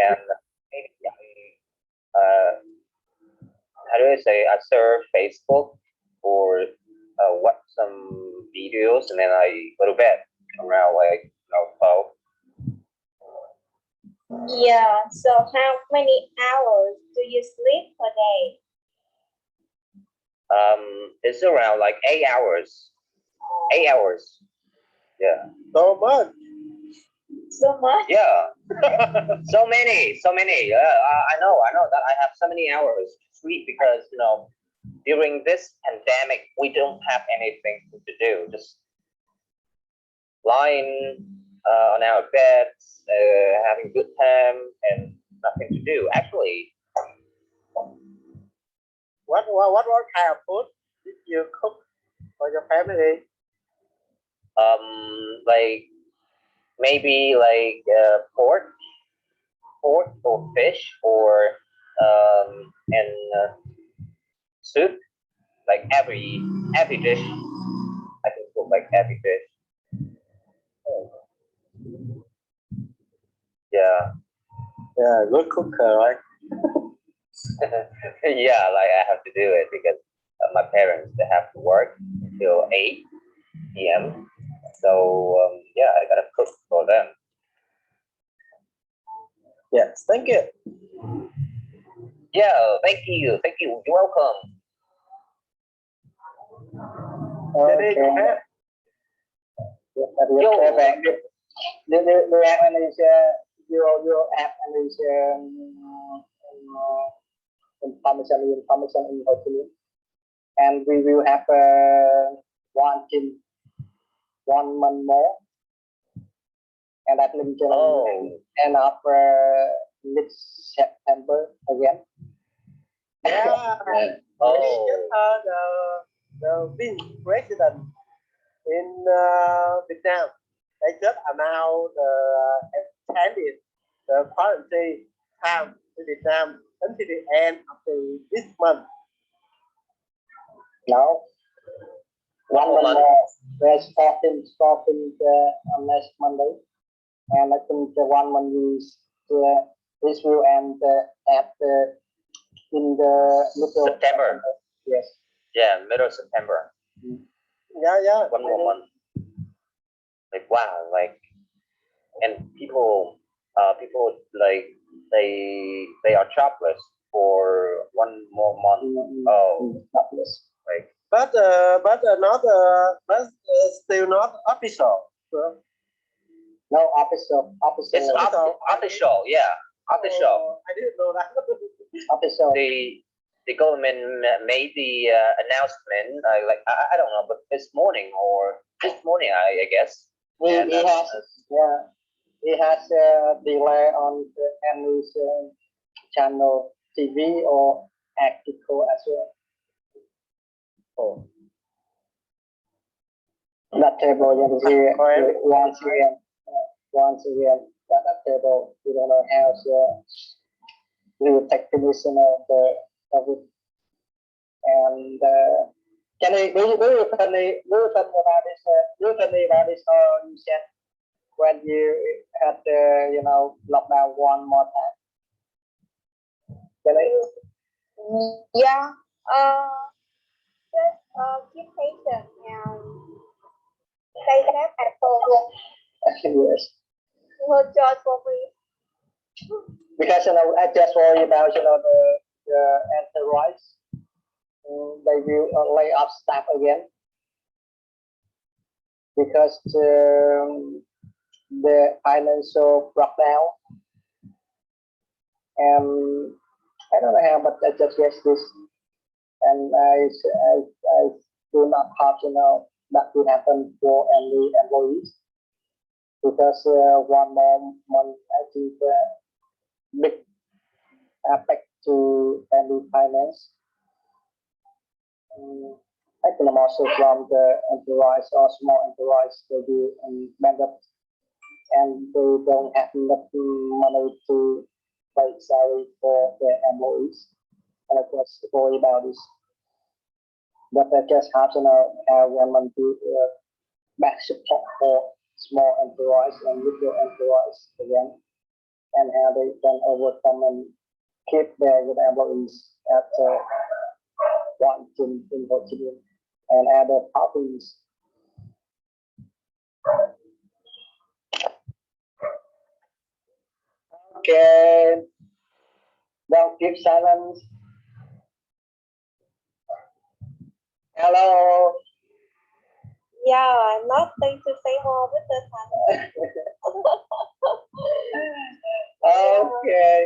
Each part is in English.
and maybe how do I say, I surf Facebook or watch some videos, and then I go to bed around like 12. Yeah, so how many hours do you sleep per day? It's around like 8 hours. 8 hours. Yeah. So much. So much? Yeah. so many. I know that I have so many hours to sleep because during this pandemic we don't have anything to do. Just lying on our beds, having good time, and nothing to do. Actually, What kind of food did you cook for your family? like maybe like pork or fish or and soup. Like every dish, I can cook like every dish. Yeah. Yeah, good cooker, right? Yeah, like I have to do it because my parents, they have to work until 8 p.m. So yeah, I gotta cook for them. Yes, thank you. Yeah, thank you. You're welcome. Okay. Your bạn đưa ăn Malaysia, your app Malaysia information in Ho Chi Minh, and we will have one team 1 month more, and that will end up next September again. Yeah. Oh. We just heard the Vice President in Vietnam. They just announced extended the quarantine time in Vietnam until the end of this month. No. 1 month more. They're starting next Monday, and I think the 1 month this will end at in the middle September. Yes. Yeah, middle of September. Yeah. 1 more month. Like wow, like, and people like they are jobless for 1 more month. Oh, jobless. Like, but not still not official. No official. It's official. Yeah, official. Oh, I didn't know that. Official. The government made the announcement. I don't know, but this morning I guess. He has a delay on the news channel TV or article as well. Oh. That table you see once again that table we don't know how new technician of it, and can you do you funny about this? Do funny about this? You said when you had lockdown 1 more time. Can I? Yeah. Just keep patient and stay safe at home. Yes. No charge for free. Because I just worry about the enterprise. They will lay off staff again because the financial breakdown, and I don't know how, but I just guess this, and I do not hope that will happen for any employees, because 1 more month I think big effect to any finance. I can also from the enterprise or small enterprise, they do bankrupt, and they don't have enough money to pay salary for their employees. And I just worry about this. But I just have to know how government do back support for small enterprise and little enterprise again. and how they can overcome and keep their good employees at one in Ho Chi Minh and other provinces. Okay, don't keep silence. Hello. Yeah, nothing to say more with the time. Okay.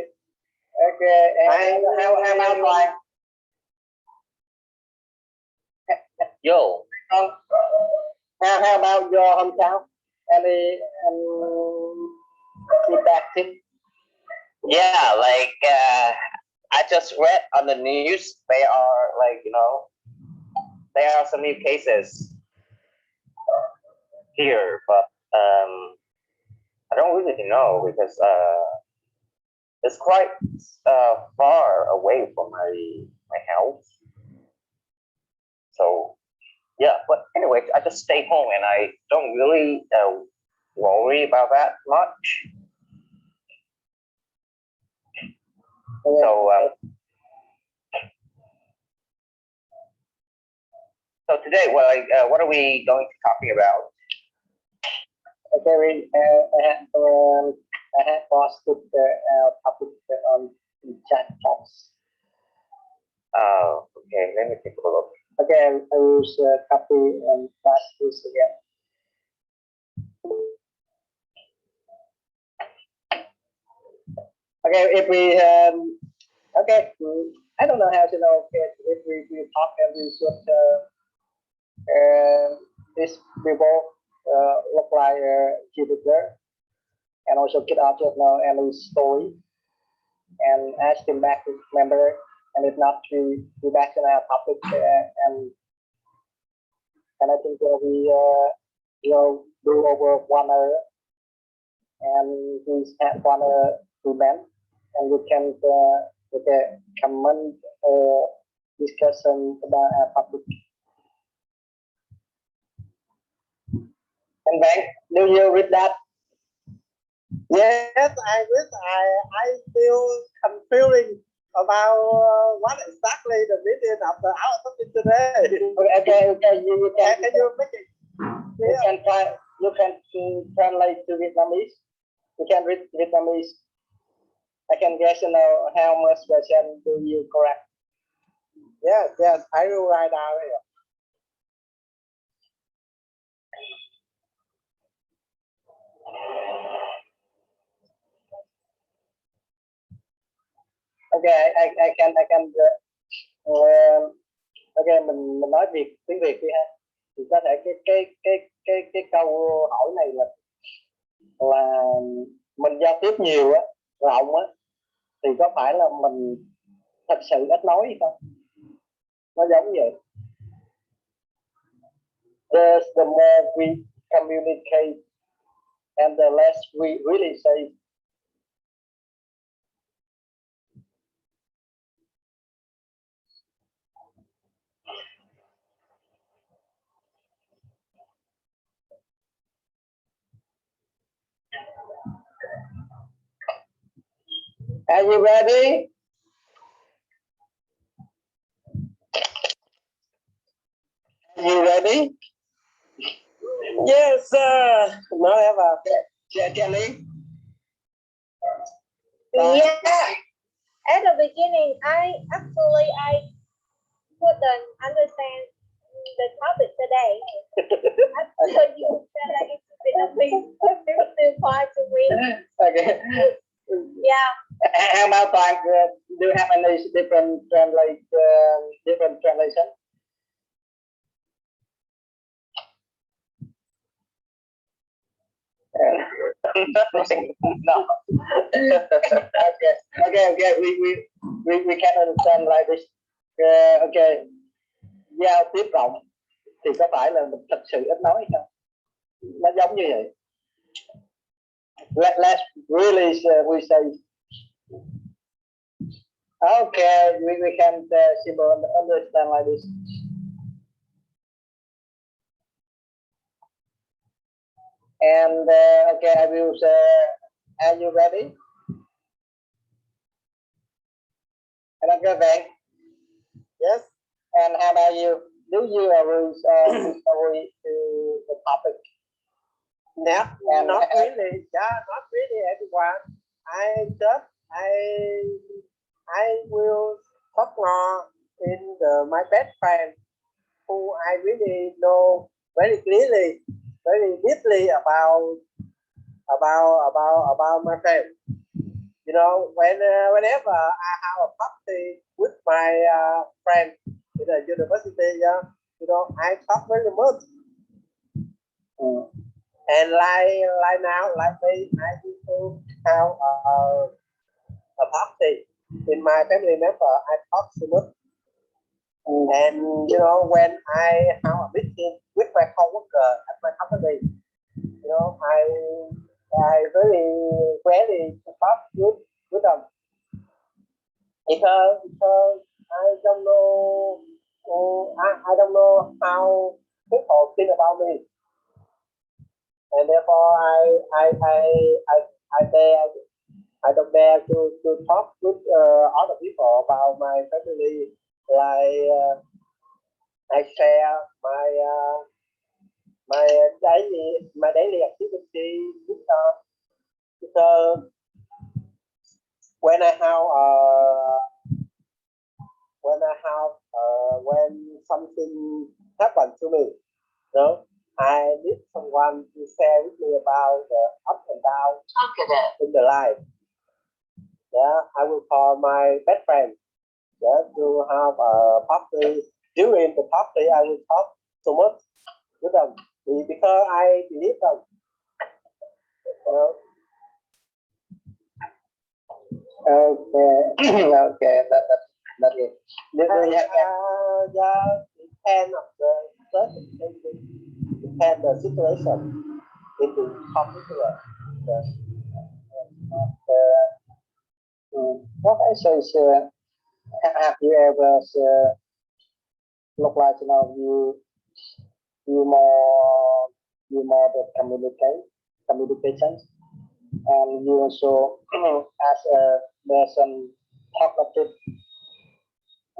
Okay. And how about Hoàng? Yo, How about your hometown? Any feedback tip? yeah, like I just read on the news, there are like, you know, there are some new cases here, but I don't really know because it's quite far away from my house. So yeah, but anyway, I just stay home and I don't really worry about that much. So today, what are we going to be talking about? Okay, I have posted the topic on chat box. Okay, let me take a look. Okay, I will copy and paste this again. Okay, if we okay, I don't know how to know if we talk and we should these people look like GDPR and also get out of know any story and ask him back to member, and if not, we back in our topic and I think we will do over 1 hour and we have 1 hour to men and we can comment or discussion about our topic. And then, do you read that? Yes, I wish I feel confusing about what exactly the meaning of our topic today. Okay. You can. Can you make it? You can try. You can translate to Vietnamese. You can read Vietnamese. I can guess how much percent do you correct? Yes, I will write down here. Okay, I can okay, mình nói tiếng Việt đi ha. Thì có thể cái câu hỏi này là mình giao tiếp nhiều á, rộng á, thì có phải là mình thật sự ít nói hay không? Nó giống vậy. The more we communicate and the less we really say. Are you ready? Are you ready? Yes, sir. Nói em vào. Jenny? Yeah. At the beginning, I couldn't understand the topic today. After you said like it's Vietnamese, it's still fine to me. Okay. Yeah. How about Toàn? Do you have any different translation? No. Okay. We can understand like this. Okay. Giao tiếp rộng thì có phải là mình thật sự ít nói hay không? Nó giống như vậy. Let's really we say. Okay, we can simple understand like this. And okay, I will say, are you ready? And that's good, man. Yes. And how about you? Do you ever story to the topic? Not really. Yeah, not really, everyone. I will talk more in my best friend who I really know very clearly, very deeply about my friend. You know, whenever I have a party with my friend in the university, you know, I talk very much. And like now, like me, I used to have a party in my family member. I talk so much. And you know, when I have a meeting with my coworker at my company, you know, I very rarely talk with them because I don't know I don't know how people think about me, and therefore I don't dare to talk with other people about my family. Like I share my daily activity with because when I have when something happens to me, you know, I need someone to share with me about the up and down in the life. Yeah, I will call my best friend. Yeah, to have a party. During the party, I will talk so much with them because I believe them. You know? Okay. Okay, that's it. Yeah, depend of the circumstances, depend the situation in the particular. What I say is, have you ever look like you more the communication, and you also as a person talkative.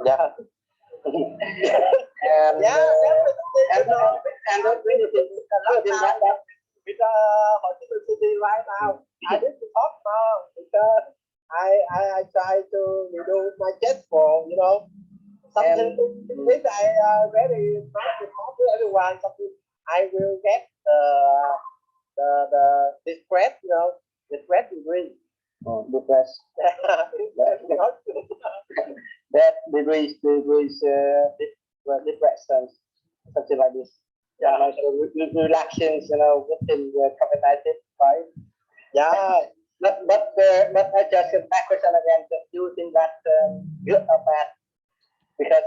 Yeah. And Yeah, and what really think that with Ho Chi Minh City right now, I need to talk more because I try to do my best for, you know, something which I very much to talk to everyone. Something I will get the stress, you know, the stress degree. because that degrees depression, something like this. Yeah. And also relaxing, within the competitive, right? Yeah. But I just get back question again. Do you think that good or bad? Because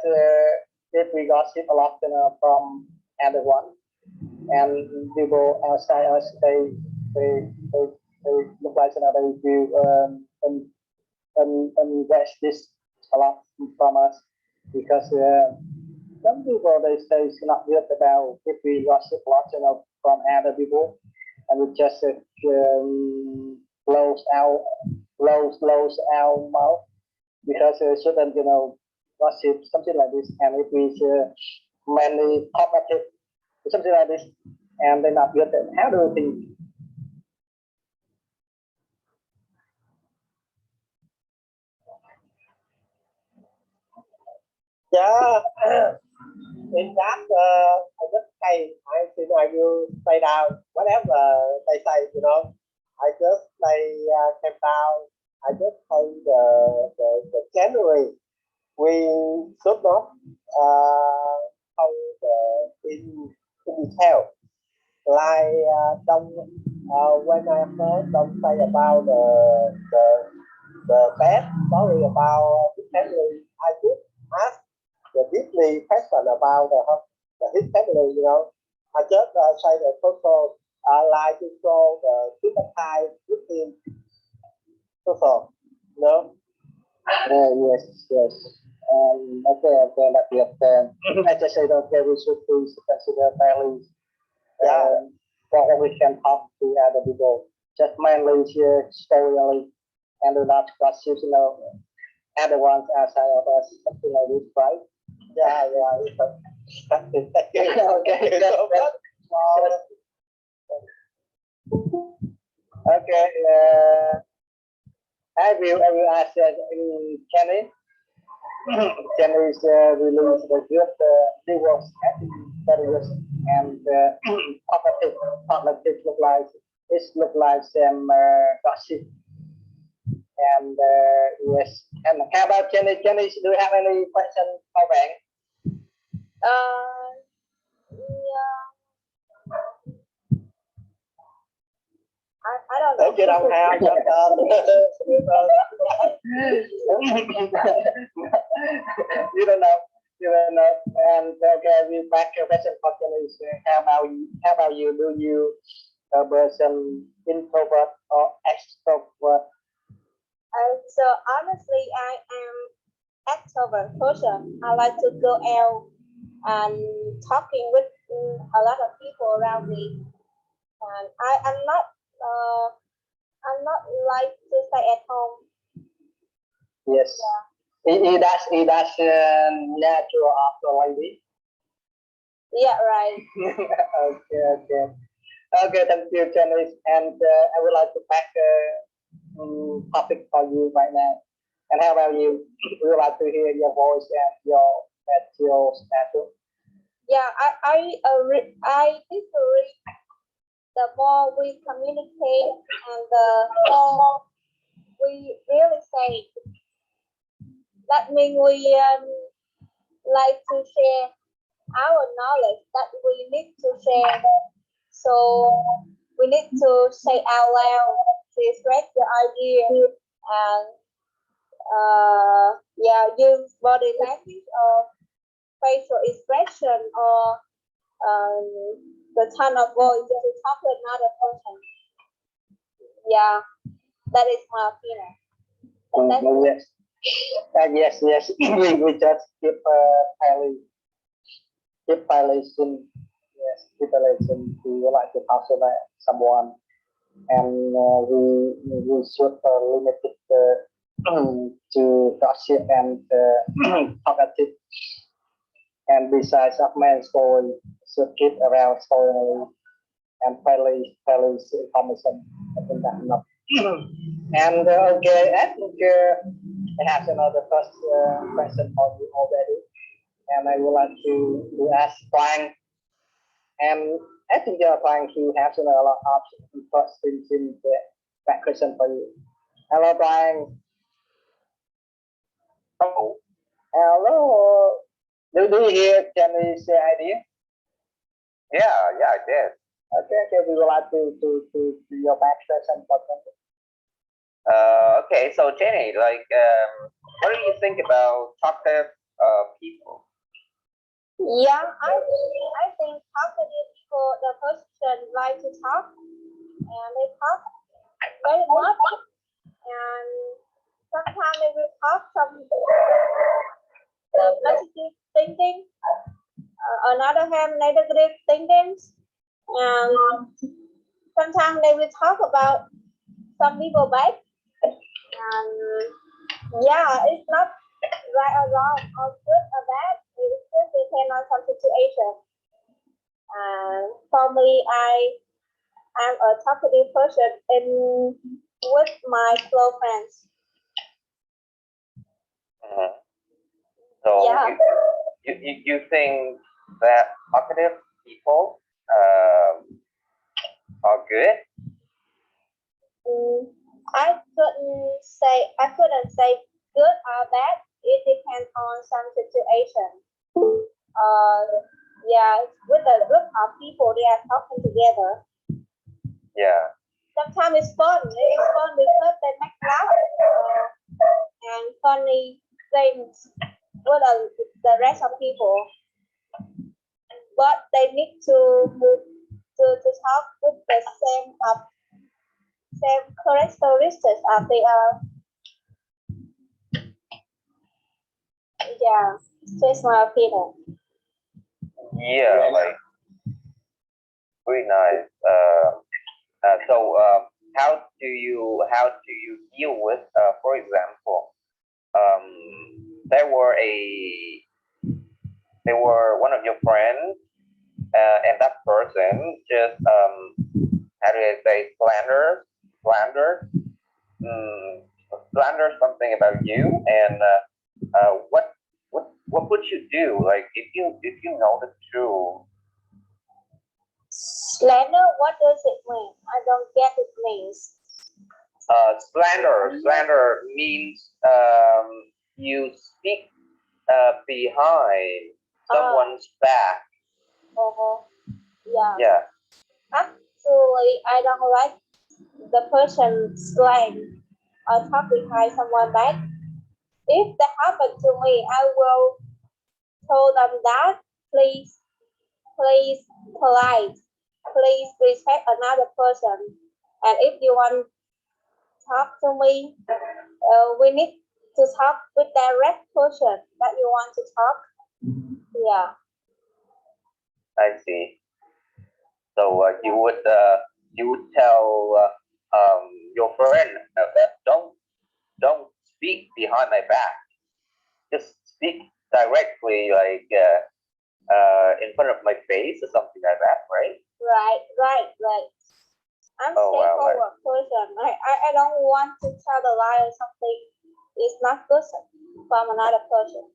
if we gossip a lot, from everyone, and people outside us, they look like they do and watch this a lot from us, because some people they say it's not good about if we gossip a lot, from other people, and we just close our mouth, because certain gossip, something like this, and if we mainly talkative, something like this, and they're not good. How do you think? Yeah. In that, I just say, I think I will stay down. Whatever they say, you know, I just stay came down. I just say the January we should not hold in detail. Like don't when I heard don't say about the bad story about his family. I just ask the deeply question about his family. You know, I just say the social like to show the sympathize with him. Social, you know. Yes. Okay, that's it. I just say, okay, we should please consider families. For we can talk to other people. Just mainly story only, and do not gossip, other ones outside of us, something like this, right? Yeah. Okay. Okay. I will ask Kenny. Kenny's released the good divorce various and cognitive look like some gossip. And yes, and how about Jenny? Jenny, do you have any question for Ben? Yeah. I don't know. Để chưa đồng hào cho You don't know. And okay, we back your question for Jenny. How about you? Do you a person introvert or extrovert? So honestly, I am extrovert person. I like to go out and talking with a lot of people around me. And I'm not like to stay at home. Yes. Yeah. He does natural after lady. Yeah, right. Okay, thank you, Janice. And I would like to back topic for you right now. And how about you? We would like to hear your voice and your status. Yeah, I disagree. The more we communicate and the more we really say. That means we like to share our knowledge that we need to share. So we need to say out loud to express the idea and use body language or facial expression or the tone of voice to talk to another person. Yeah, that is my opinion. Yes. We just keep violation. Yes, keep violation to like to talk about someone, and we should limit it to gossip and talkative. And besides of men's story, should keep around story and fairly information. I think that's enough. And okay, I think I have another first question for you already, and I would like to ask Frank. And I think Frank, you have a lot of first things in that question for you. Hello, Frank. Hello. Do you hear Jenny's idea? Yeah, I did. Okay, we would like to your back question for them. Okay, so Jenny, like, what do you think about talkative people? Yeah, I think talkative people, the person like to talk, and they talk very much, and sometimes they will talk some positive thinking, another hand negative thinking, and sometimes they will talk about some people bad, and yeah, it's not right or wrong or good or bad. It just depends on some situation. For me, I'm a talkative person with my close friends. So yeah. you think that talkative people are good? I couldn't say good or bad. It depends on some situation. With a group of people, they are talking together. Yeah. Sometimes it's fun. It's fun because they make laugh and funny things with the rest of people. But they need to talk with the same characteristics as they are. Yeah, that's my opinion. Yeah, like very nice. So how do you deal with, for example, one of your friends, and that person just how do I say slander something about you, and what would you do? Like if you know the truth. Slander, what does it mean? I don't get it means. Slander means you speak behind someone's back. Yeah. Actually, I don't like the person slang or talk behind someone back. If that happened to me, I will tell them that please polite, please respect another person. And if you want to talk to me, we need to talk with direct person that you want to talk. Yeah. I see. So you would tell your friend that don't speak behind my back. Just speak directly, like in front of my face or something like that, right? Right. I'm straightforward person. I don't want to tell the lie or something. It's not good from another person.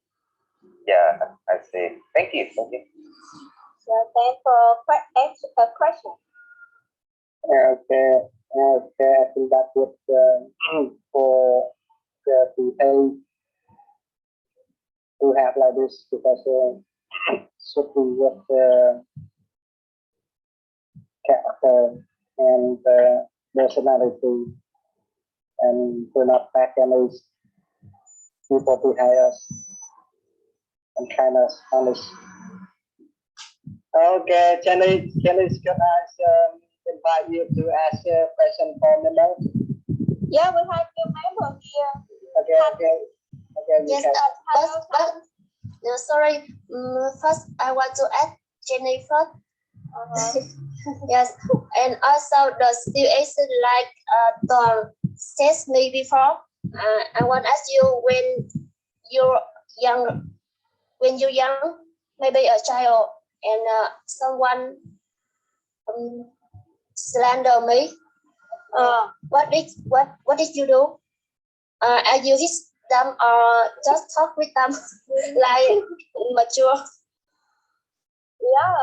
Yeah, I see. Thank you. So thanks for a question. Okay. I think that would for the people who have like this, because should be with character and personality, and do not back any people behind us and kind of honest. Okay, Jenny, can I invite you to ask a question for members? Yeah, we have new member here. Okay. Yes, but no, sorry. First, I want to ask Jenny first. Yes, and also the situation like Tom said me before. I want to ask you you're young, when you're young, maybe a child, and someone slander me. What did you do? Are you hit them or just talk with them like mature? Yeah,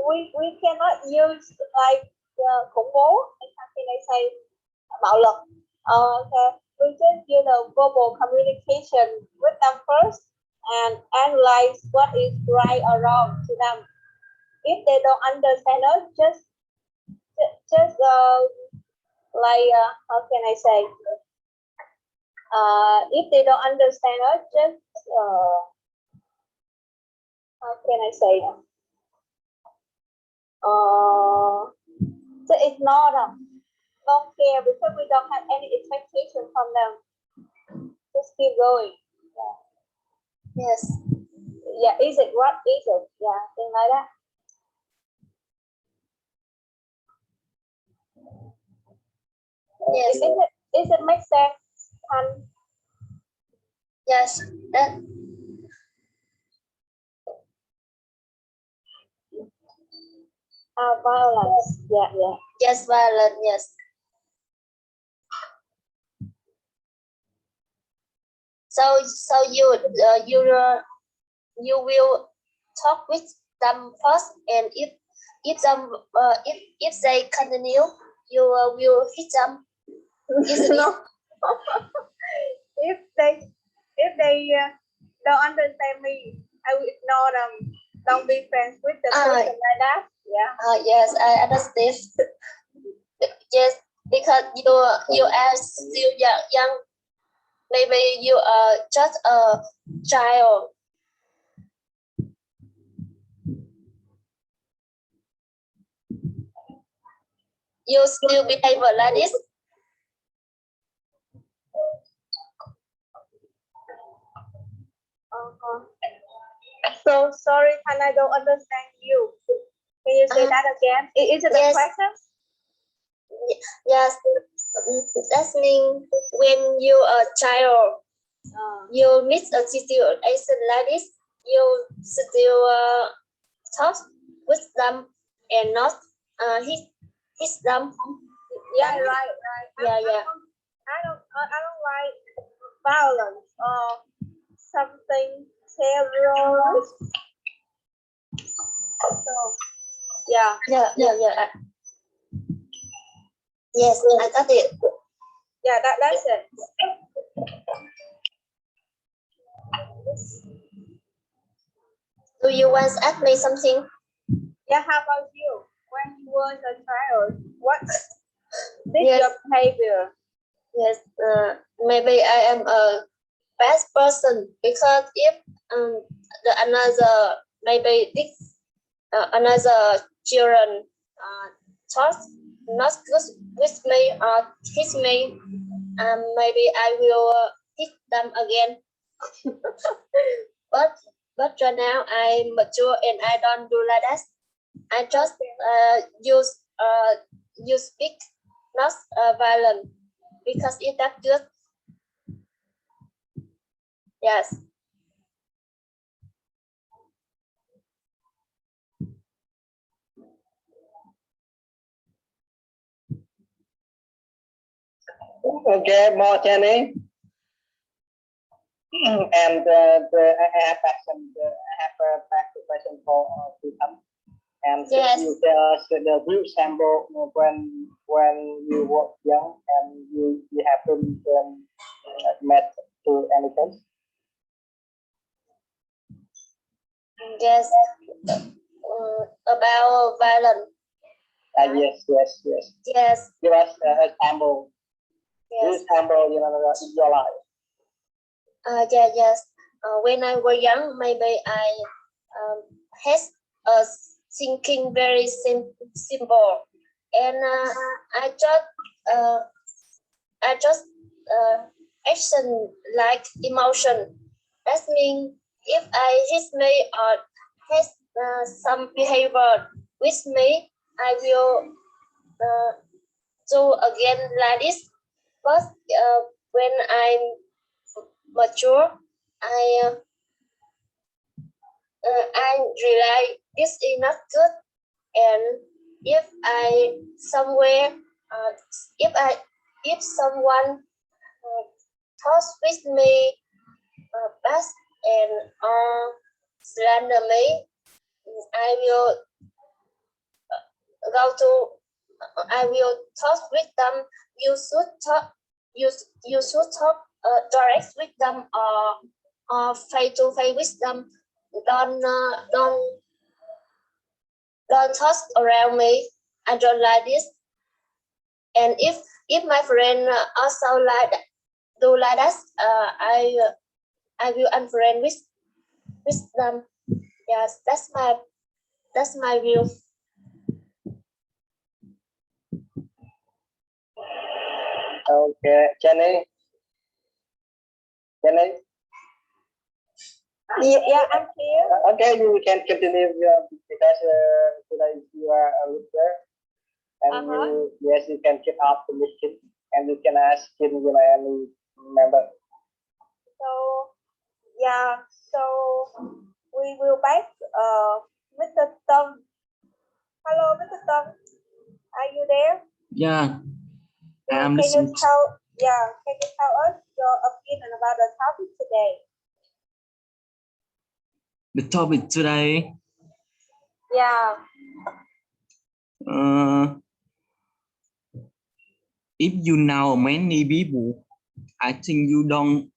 we cannot use like khủng bố. How can I say bạo lực? Okay, we just use the verbal communication with them first and analyze what is right or wrong to them. If they don't understand us, just like how can I say? If they don't understand us, just how can I say? To ignore them. Don't care because we don't have any expectation from them. Just keep going. Yes. Yeah, is it? What is it? Yeah, thing like that. Yes. Is it make sense? Yes. That. Violence. Yeah. Yes, violence. Yes. So you will talk with them first, and if they continue, you will hit them. No. If they don't understand me, I will ignore them. Don't be friends with the person like that. Yeah. Yes, I understand. Yes, because you are still young. Maybe you are just a child. You still behave like this. So sorry, and I don't understand you. Can you say that again? Is it the question? Yes, that means when you are a child, You meet a situation like this, you still talk with them and not hit them. Yeah, right. Yeah. I don't like violence or something terrorist. So yeah. Yes, I got it. Yeah, that's it. Do you want to ask me something? Yeah, how about you? When you was a child, what did Yes. your behavior? Yes, maybe I am a bad person because if the another maybe this another children thought not good with me or hit me, maybe I will hit them again. but right now I'm mature and I don't do like that. I just use speak not violent because it that good. Yes. Okay, more Jenny. And I have a question for Ethan. And Yes. you tell us the brief sample when you were young and you haven't met to any case. Yes. About violence. Yes. Yes. Give us a sample. Yes. Brief sample, in your life. Yes. When I was young, maybe I had a thinking very simple, and I just action like emotion. That means if I hit me or has some behavior with me, I will do again like this. But when I'm mature, I realize this is not good, and if I somewhere if someone talks with me bad and slander me, I will I will talk with them. You should talk. You should talk direct with them or face to face with them. Don't talk around me. I don't like this. And if my friend also like that, do like that, I will unfriend with them. Yes, that's my view. Okay, Jenny. Yeah, I'm here. Okay, you can continue because today you are a leader, and you can keep up the mission, and you can ask him any member. So yeah, so we will back Mr. Tom. Hello, Mr. Tom. Are you there? Yeah, Can you tell us your opinion about the topic today? the topic today. Yeah. If you know many people, I think you don't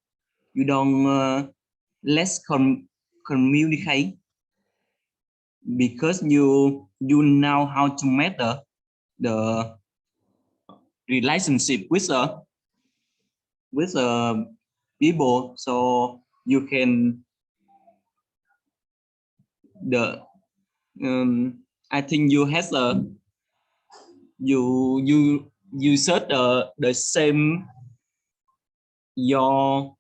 let's communicate because you know how to measure the relationship with people, so you can I think you has you search the same your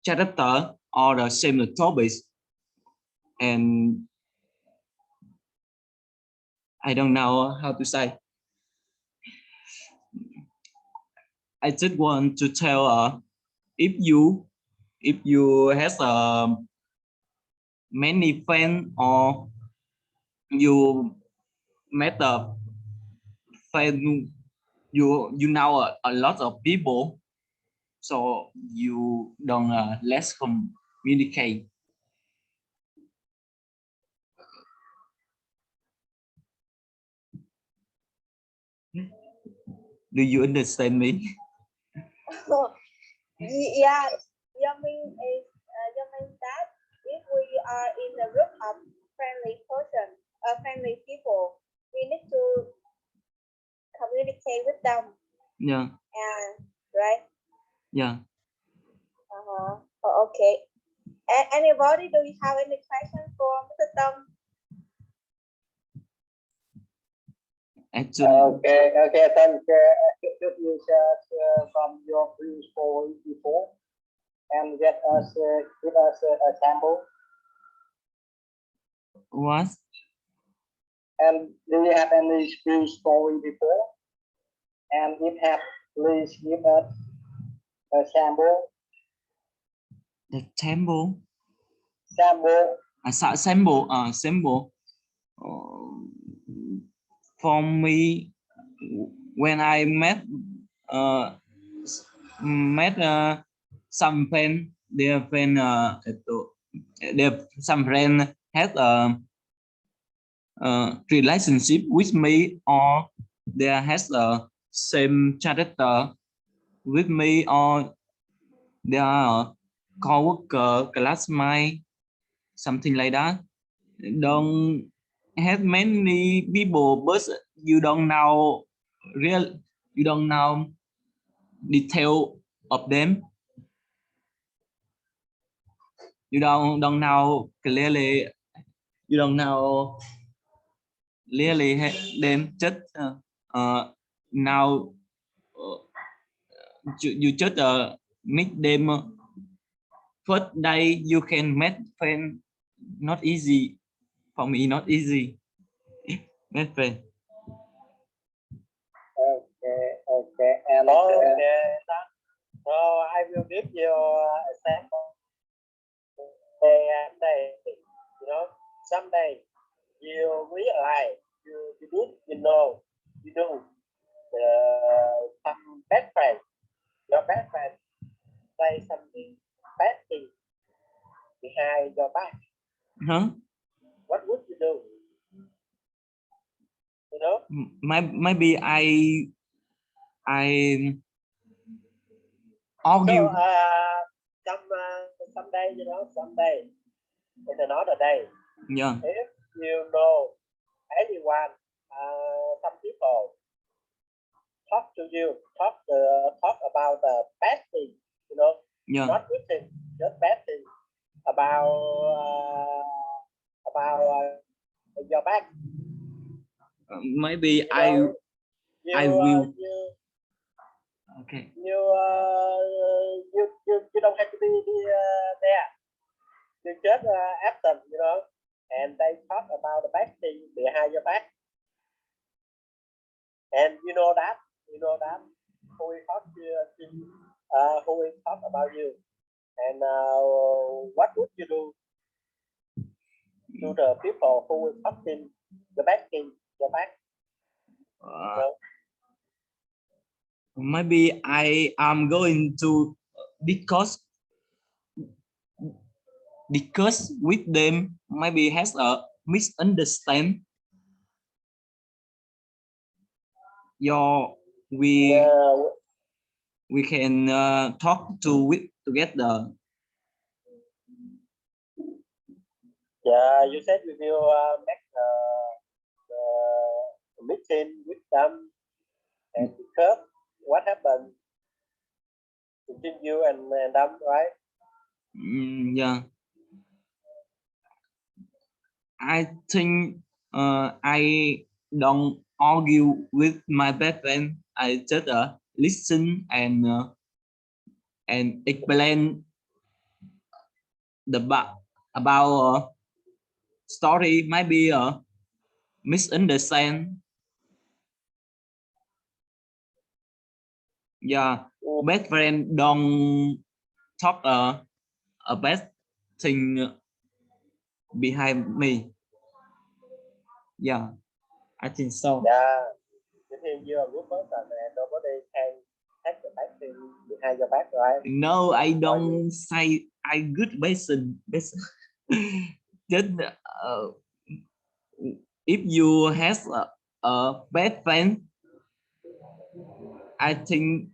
character or the same topics, and I don't know how to say. I just want to tell if you has many friends or you met a friend, you know a lot of people, so you don't less communicate. Do you understand me? Yeah, you mean that if we are in a group of friendly people, we need to communicate with them. Yeah. Right? Yeah. Okay. Anybody, do you have any questions for Mr. Tom? Actually, Okay, thank you. Could you share from your previous story before and give us a sample? what? And do you have any previous story before? And if have, please give us a sample. The temple. Sample. Sample. For me, when I met some friend, some friend had a relationship with me, or there has a same character with me, or they are co-worker, classmate, something like that. Don't have many people, but you don't know detail of them. You don't know clearly. You don't know clearly them. Just now you just meet them. First day you can meet friend. Not easy for me. Not easy. Meet friend. Okay, and so I will give you an example. Day and day, you know, someday you realize you do some bad friend, your bad friend say something bad thing behind your back. Huh? What would you do? You know? Maybe I argue. So someday, you know, someday in another day, Yeah. if you know anyone, some people talk to you, talk about the bad thing, you know, Yeah. not good thing, just bad thing about your back. Maybe You know, I will. Okay. You don't have to be there. You just ask them, you know, and they talk about the bad thing behind your back, and you know that who will talk who will talk about you, and what would you do to the people who will talk in the bad thing your back? You know? Maybe I am going to discuss with them. Maybe has a misunderstand. We can talk together. Yeah, you said you will make a meeting with them and discuss what happened between you and them, right? Yeah. I think I don't argue with my best friend. I just listen and explain about story. Maybe misunderstand. Yeah, best friend don't talk a bad thing behind me. Yeah, I think so. Yeah, if you're a good person and nobody can take the bad thing behind your back, right? No, I don't say I good person. Just if you has a bad friend, I think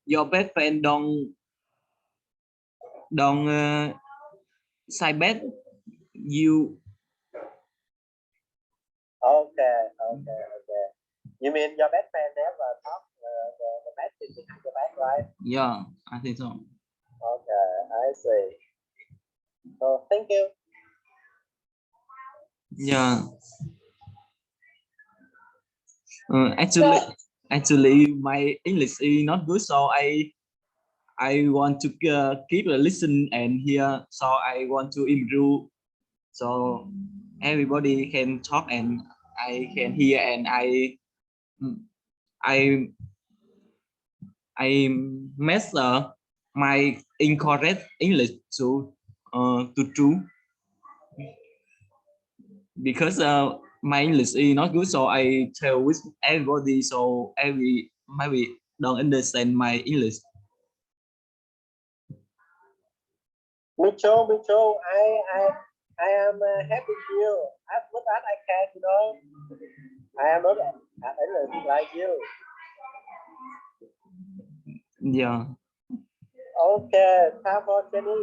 your best friend don't say bad you. Okay. You mean your best friend never talk the bad thing behind your back, right? Yeah, I think so. Okay, I see. So thank you. Yeah. Actually, my English is not good, so I want to keep a listen and hear. So I want to improve. So everybody can talk and I can hear and I mess my incorrect English to true because my English is not good. So I tell with everybody so every maybe don't understand my English. Me too. I am happy to you. As much as I can, you know. I am not English like you. Yeah. Okay, time for Jenny.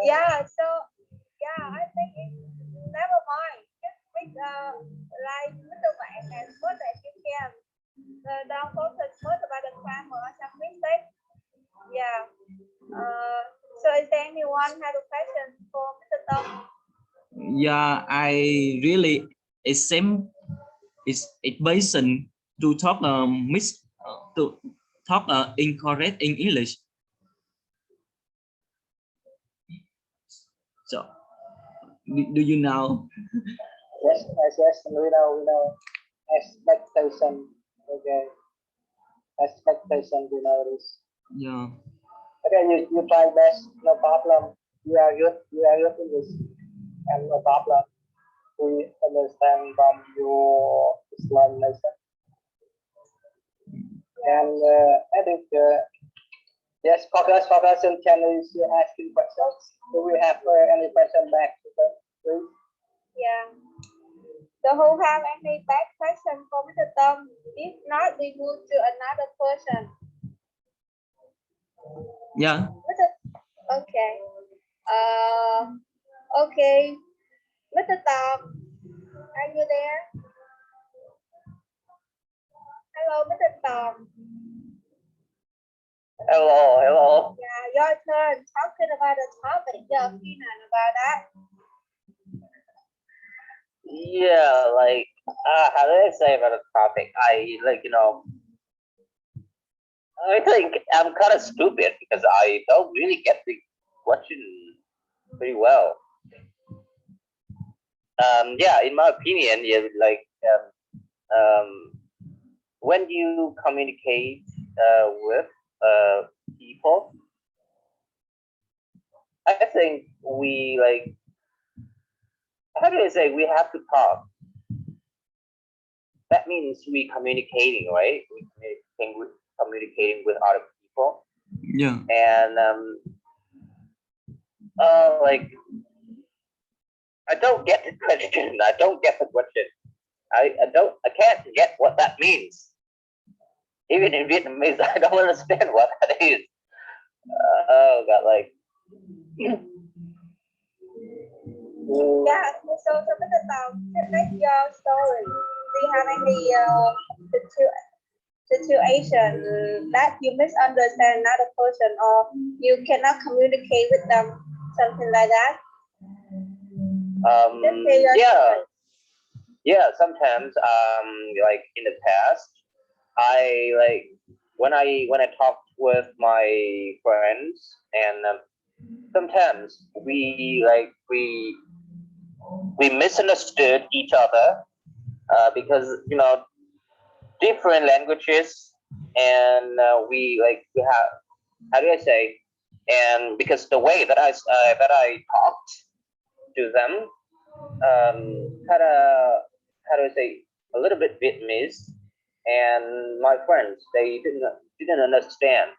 Yeah, so yeah, I think it's never mind. Just make like little bạn as much as you can. Don't focus much about the grammar or some mistake. Yeah. So is there anyone have a question for Mr. Tom? Yeah, I really accept its invasion to talk to talk incorrect in English. So do you know? Yes, we know. Expectation. Okay. Expectation, we know this. Yeah. Okay, you try best, no problem. You are good in this, and no problem. We understand from your explanation. And I think yes, focus on channel is asking questions. Do we have any question back? Please. Yeah. So who have any back question for Mr. Tom? If not, we move to another person. Yeah. Okay. Okay. Mr. Tom, are you there? Hello, Mr. Tom. Hello. Yeah, your turn. Talking about the topic. Yeah, opinion about that. Yeah, like how do I say about the topic? I I think I'm kind of stupid because I don't really get the question pretty well. Yeah, in my opinion, yeah, when you communicate with people, I think we how do I say, we have to talk. That means we communicating, right? We communicating with other people. Yeah. And I don't get the question. I can't get what that means. Even in Vietnamese, I don't understand what that is. Oh God, Yeah, so Mr. Tom, take your story. Do you have any situation that you misunderstand another person or you cannot communicate with them, something like that? Yeah, sometimes like in the past, I when I talked with my friends, and sometimes we misunderstood each other because different languages, and we have, how do I say, and because the way that I talked to them, kind of, how do I say, a little bit Vietnamese, and my friends, they didn't understand.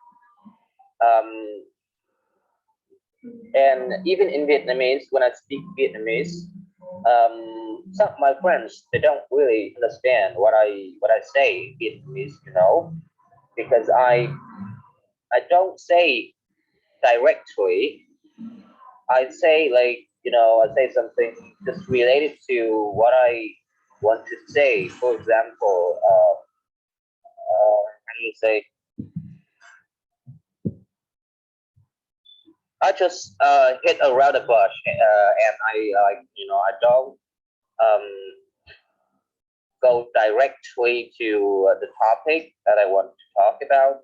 Um, and even in Vietnamese, when I speak Vietnamese, some of my friends, they don't really understand what I say in Vietnamese, because I don't say directly. I say I say something just related to what I want to say. For example, how do you say? I just hit around the bush, and I don't um, go directly to the topic that I want to talk about.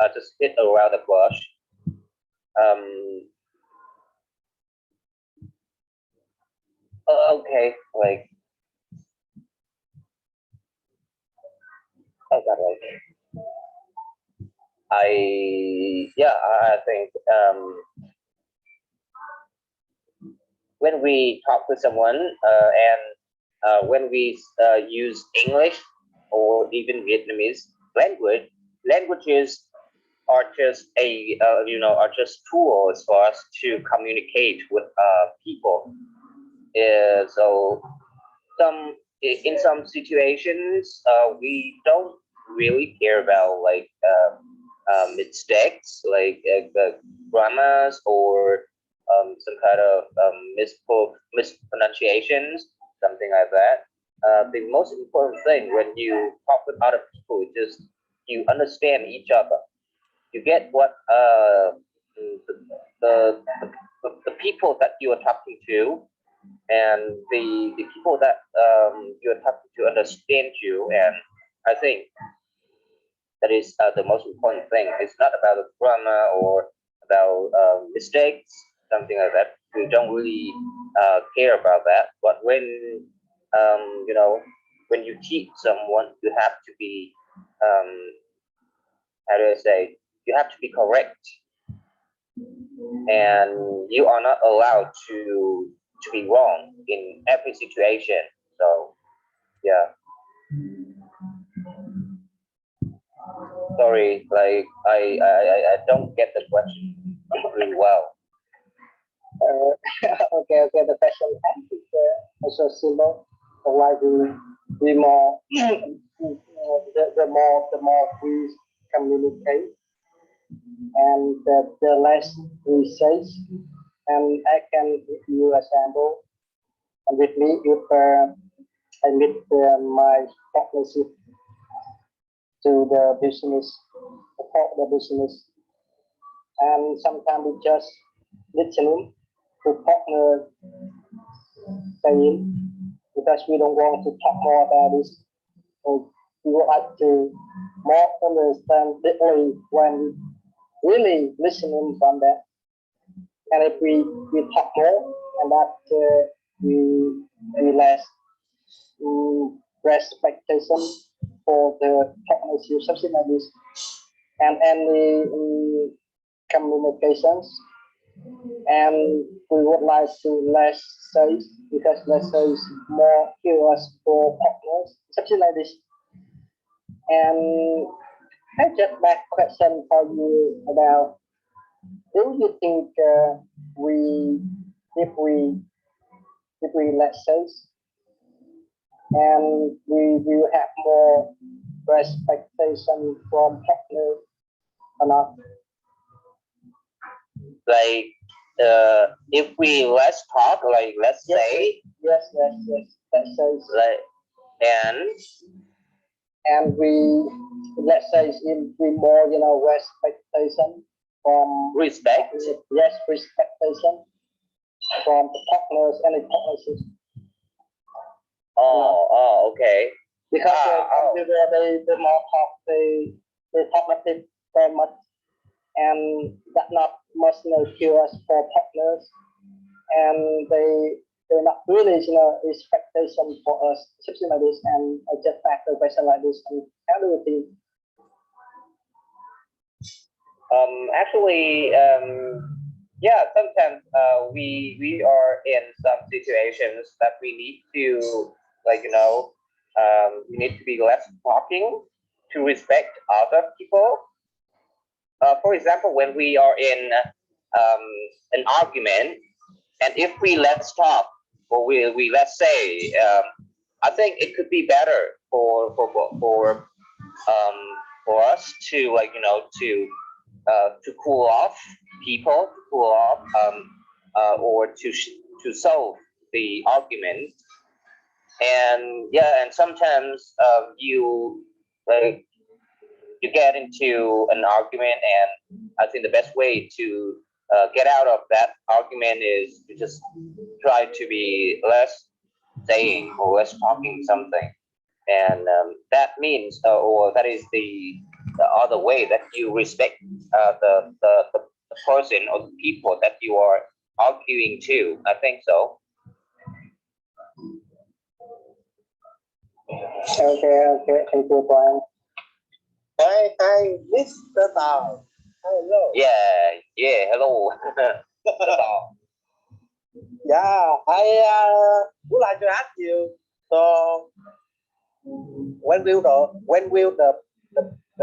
I just hit around the bush. Um, okay, I got I think when we talk with someone, and when we use English or even Vietnamese languages are just are just tools for us to communicate with people. So in some situations, we don't really care about mistakes, the grammars, or some kind of mispronunciations, something like that. The most important thing when you talk with other people is just you understand each other. You get what the, the people that you are talking to, and the people that you are talking to understand you. And I think that is the most important thing. It's not about the grammar or about mistakes, something like that. We don't really care about that. But when you teach someone, you have to be, how do I say, you have to be correct, and you are not allowed to be wrong in every situation. So yeah. Sorry, I don't get the question really well. Okay, the question is also simple. So why we more the more we communicate, and the less we say. And I can give you a sample. And with me, if I meet my partnership to the business, support the business, and sometimes we just listening to partner saying, because we don't want to talk more about this. So we would like to more understand deeply when really listening from that. And if we talk more, and that we less expectation for the partnership, something like this. And any communications, and we would like to less say, because less say is more curious for partners, something like this. And I just back question for you about, do you think we if we less say, and we will have more expectation from partners or not? Like if we let's talk, let's say, Yes. That says, and we, let's say, in we more expectation from respect. Yes, expectation from the partners and the partnerships. Okay. Because they more talk, they talk about it very much, and that not much curious for partners, and they they're not really, expectation for us, something like this, and I just ask a question like this. And how do you think? Actually, yeah, sometimes we are in some situations that we need to, like, we need to be less talking to respect other people. For example, when we are in an argument, and if we let's talk, or we let's say, I think it could be better for us to, like, to cool off people, or to solve the argument. And yeah, and sometimes you, like, you get into an argument, and I think the best way to get out of that argument is to just try to be less saying or less talking something. And that means, or that is the other way that you respect the person or the people that you are arguing to. I think so. Okay, thank you, Brian. Hi, Mr. Tào. Hello. Yeah, hello. Yeah, I would like to ask you. So, when will the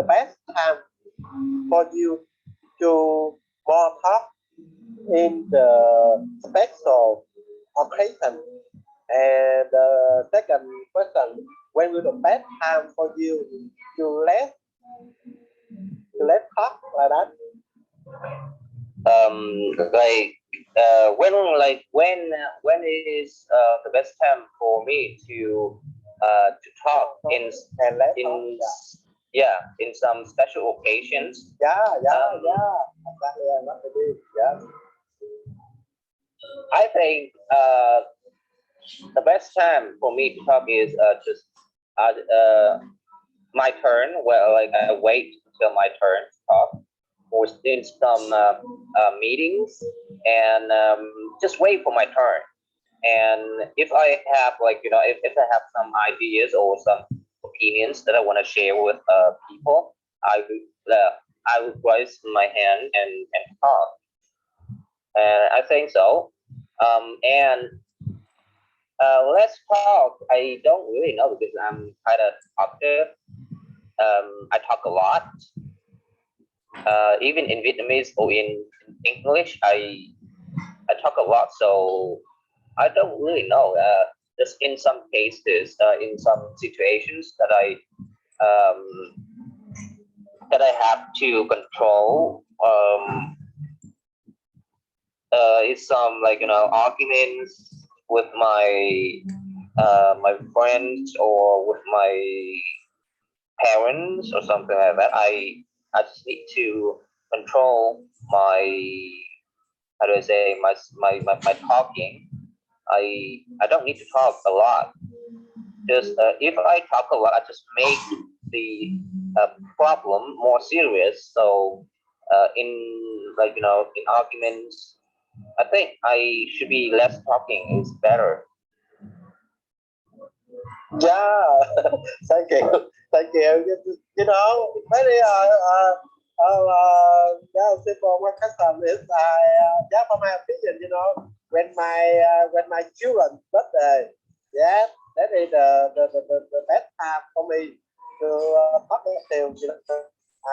best time for you to more talk in the special occasion? And the second question, when will the best time for you to let talk like that? When is the best time for me to talk in some special occasions? Exactly. I want to do. Yeah. I think the best time for me to talk is just my turn. Well, like, I wait until my turn to talk, or in some meetings, and just wait for my turn. And if I have, like, if I have some ideas or some opinions that I want to share with people, I would raise my hand and talk. And I think so. And let's talk. I don't really know, because I'm kind of talkative. I talk a lot. Even in Vietnamese or in English, I talk a lot. So I don't really know. Just in some cases, in some situations that I have to control. It's some, like, arguments with my friends, or with my parents, or something like that. I just need to control my, how do I say, my talking. I don't need to talk a lot. Just if I talk a lot, I just make the problem more serious. So in, like, in arguments, I think I should be less talking is better. Yeah, thank you. Very simple one question is, from my opinion, when my children birthday, yeah, that is the best time for me to talk to them.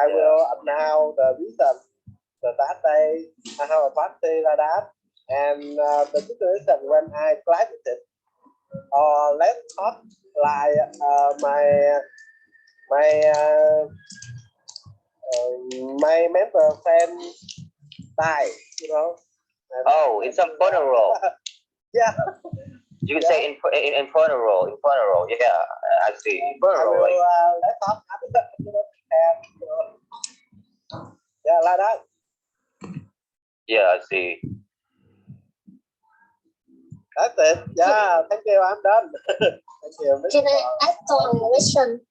I will announce the reason that day I have a party like that, and the situation when I collect it, or let's talk like my member friend died, Oh, in some funeral. Yeah. You can say in funeral. Yeah, I see. I Funeral, will, like, let's talk yeah, like that. yeah, I see. That's it. Yeah, thank you. I'm done. Thank you. Can I ask one question?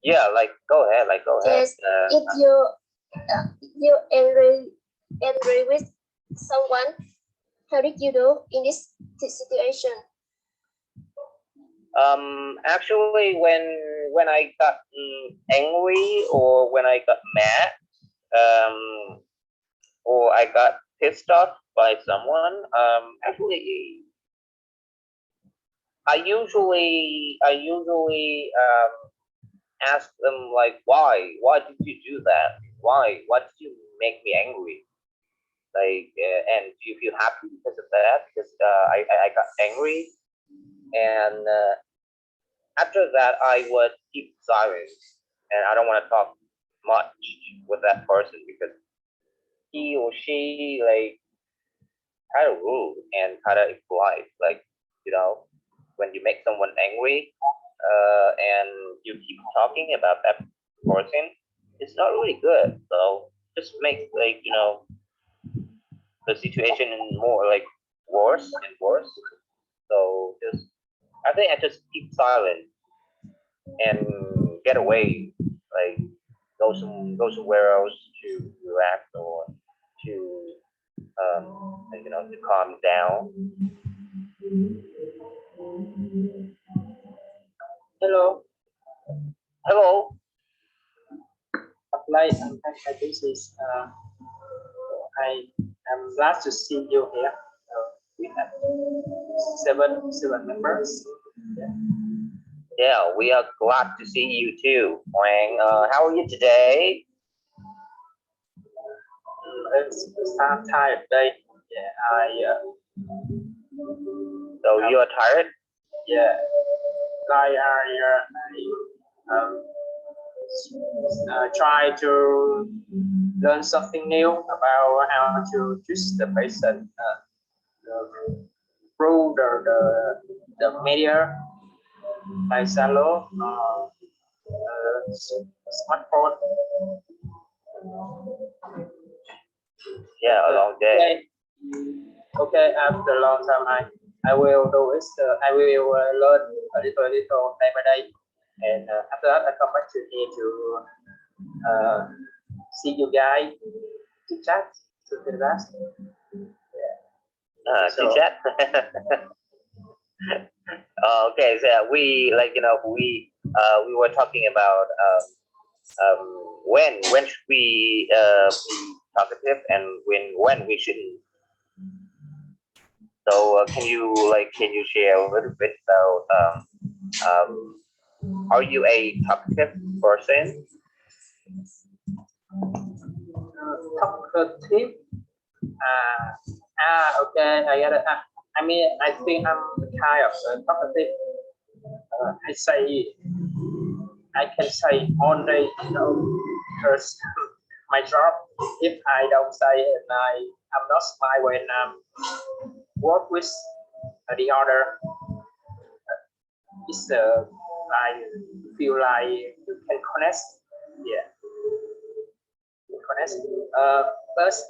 Yeah, like, go ahead. Yes. If you angry with someone, How did you do in this situation? Actually, when I got angry or when I got mad, or I got pissed off by someone, actually, I usually ask them like, why did you do that? Why did you make me angry? Like, and do you feel happy because of that? Because I got angry, and after that I would keep silent, and I don't want to talk much with that person because he or she like kind of rude and kind of impolite. Like, you know, when you make someone angry, and you keep talking about that person, it's not really good. So just make like, you know, the situation more like worse and worse. So just I think I just keep silent and get away, like go somewhere else to relax or to you know, to calm down. Hello. Hello. Apply and this is I am glad to see you here. We have seven members. Yeah, we are glad to see you too, Wang. How are you today? It's tired day. Yeah, So you are tired? yeah. Try to learn something new about how to choose the patient through the media like Zalo, smartphone. Yeah, a long day. Okay. After a long time, I will do it. I will learn a little day by day, and after that, I come back to here to see you guys to chat to the last. To chat. Okay, so we like, you know, we were talking about when should we be talkative and when we shouldn't. So can you share a little bit about are you a talkative person? Talkative. Okay, I get it. I mean, I think I'm the kind of talkative. I can say only, you know, because my job. If I don't say it, I'm not smile when work with the other. It's I feel like you can connect. Yeah, connect. First,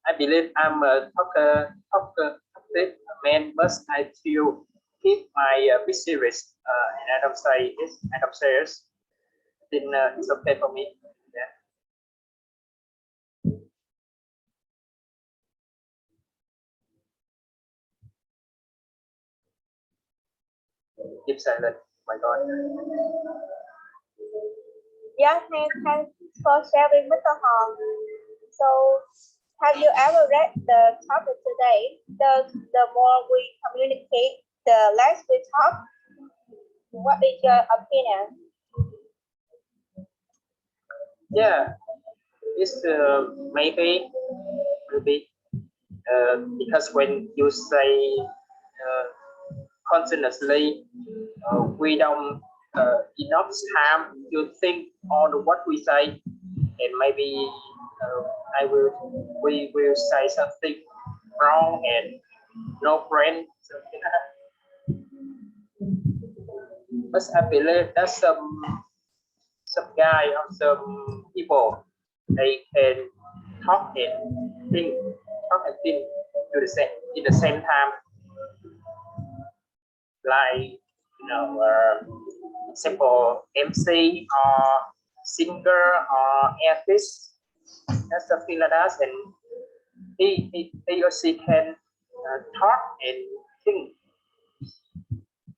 I believe I'm a talkative man, but I feel keep my busy serious. And I don't say this. I don't serious. Then it's okay for me. Yeah. Keep silent. My God. Yeah, thanks for sharing, Mr. Hong. So, have you ever read the topic today? The more we communicate, the less we talk. What is your opinion? Yeah, it's maybe because when you say continuously, we don't enough time to think on what we say, and maybe we will say something wrong and no friend. But I believe that some guy or some people they can talk and think to the same in the same time, like example MC or singer or artist something like that, and he or she can talk and think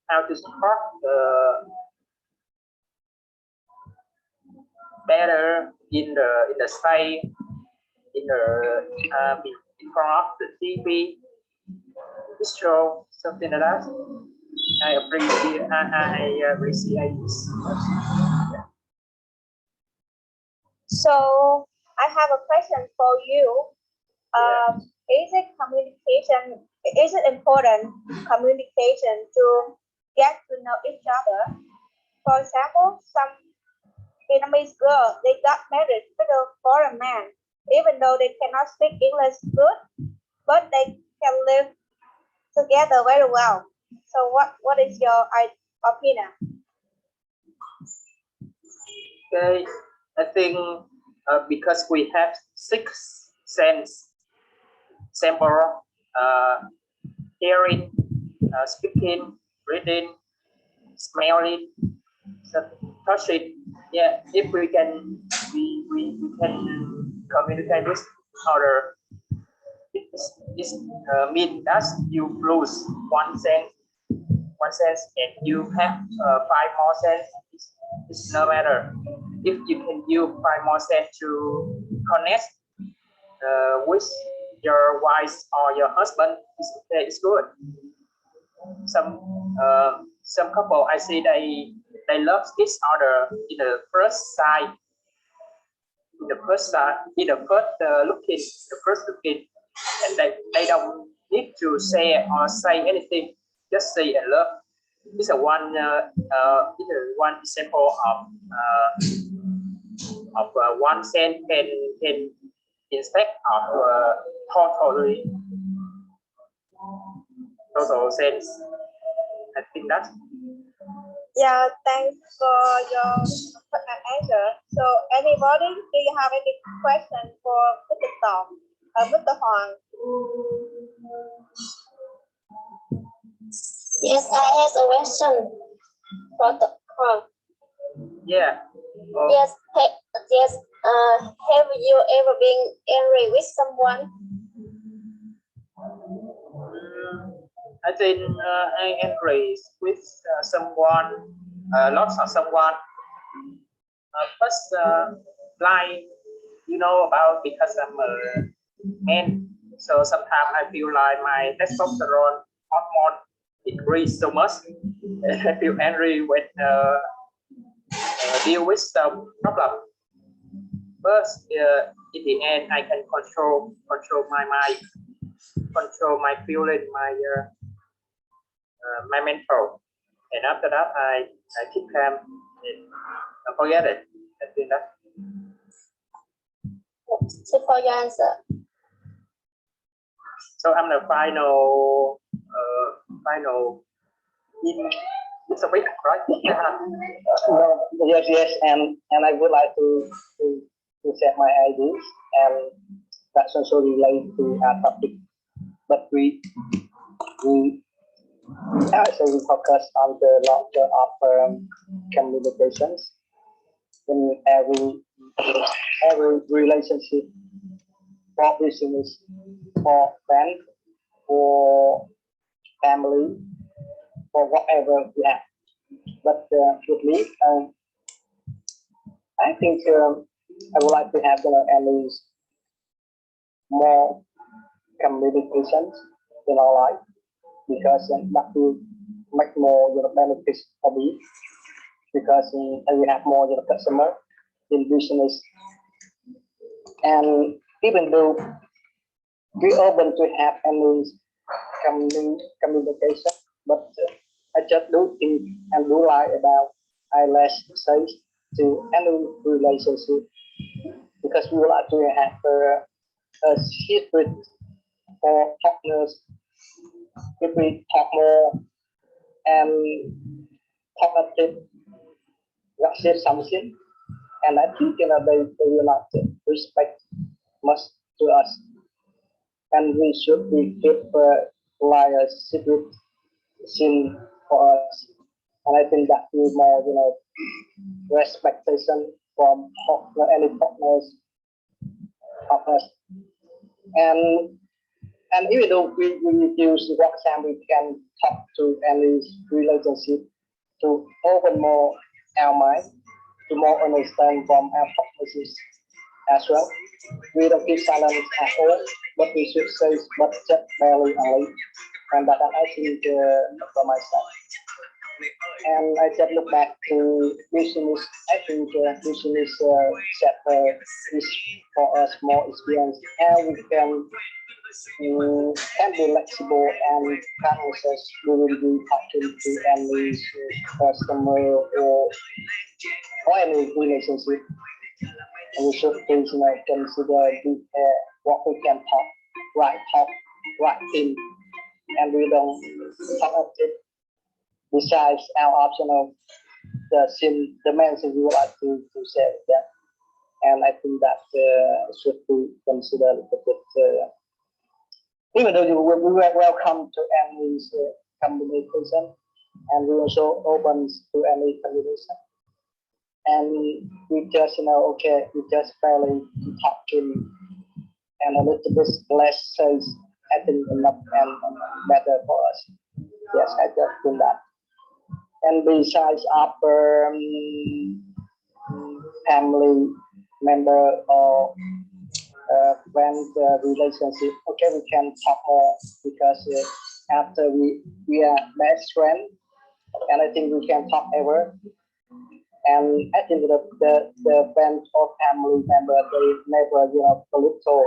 how to talk better in the site, in front of the TV, show, something like that. I appreciate this. So I have a question for you. Is it important communication to get to know each other? For example, some Vietnamese girls, they got married with a foreign man, even though they cannot speak English good, but they can live together very well. So what is your opinion? Okay, I think because we have six sense, sample, hearing, speaking, reading, smelling, touching. Yeah, if we can communicate with other, it means that you lose one sense, and you have 5 more sense. It's no matter. If you can use 5 more sense to connect with your wife or your husband, it's good. Some couple I see they love each other in the first sight, looking, and they don't need to say or say anything, just say I love. This is one example of one sense can instead of total sense. I think that's. Yeah, thanks for your answer. So anybody, do you have any question for Mr. Tong, Mr. Hoàng? Yes, I have a question for the Hoàng. Yeah. Yes, yes. Have you ever been angry with someone? I think I angry with someone, lots of someone. First, like about, because I'm a man, so sometimes I feel like my testosterone hormone increase so much. I feel angry when deal with some problem. But in the end, I can control my mind, control my feeling, my mental, and after that I keep calm and forget it. I think that. So for your answer. So I'm the final in this week, right? Yes, and I would like to share my ideas, and that's also related to our topic. But we actually focus on the longer of communications in every relationship, for business, for friends, for family, for whatever we have. But with me, I think I would like to have at least more communications in our life, because that will make more benefits for me, because we have more customer in business, and even though we open to have any communication, but I just do think and do lie about I less say to any relationship, because we would like to have a secret for partners. If we talk more and talkative, say something, and I think they will not respect much to us, and we should be keep like a secret sin for us, and I think that will more respectation from any partners, of us. And even though we use WhatsApp, we can talk to any relationship to open more our mind, to more understand from our purposes as well. We don't keep silence at all, but we should say but just barely only. And that I think from myself. And I just look back to business. I think business set is for us more experience, and we can be flexible and conscious when we talking to any customer or any relationship. And we should please consider what we can talk right thing, and we don't talk about it. Besides our option of the main thing we would like to say that, and I think that should be considered a bit. Even though we were welcome to any communication, and we also open to any communication, and we just okay, we just fairly talking, and a little bit less says I think enough and better for us. Yes, I just do that. And besides our family member or friend relationship, okay, we can talk more because after we are best friend, and I think we can talk ever. And I think the friend or family member, they never a little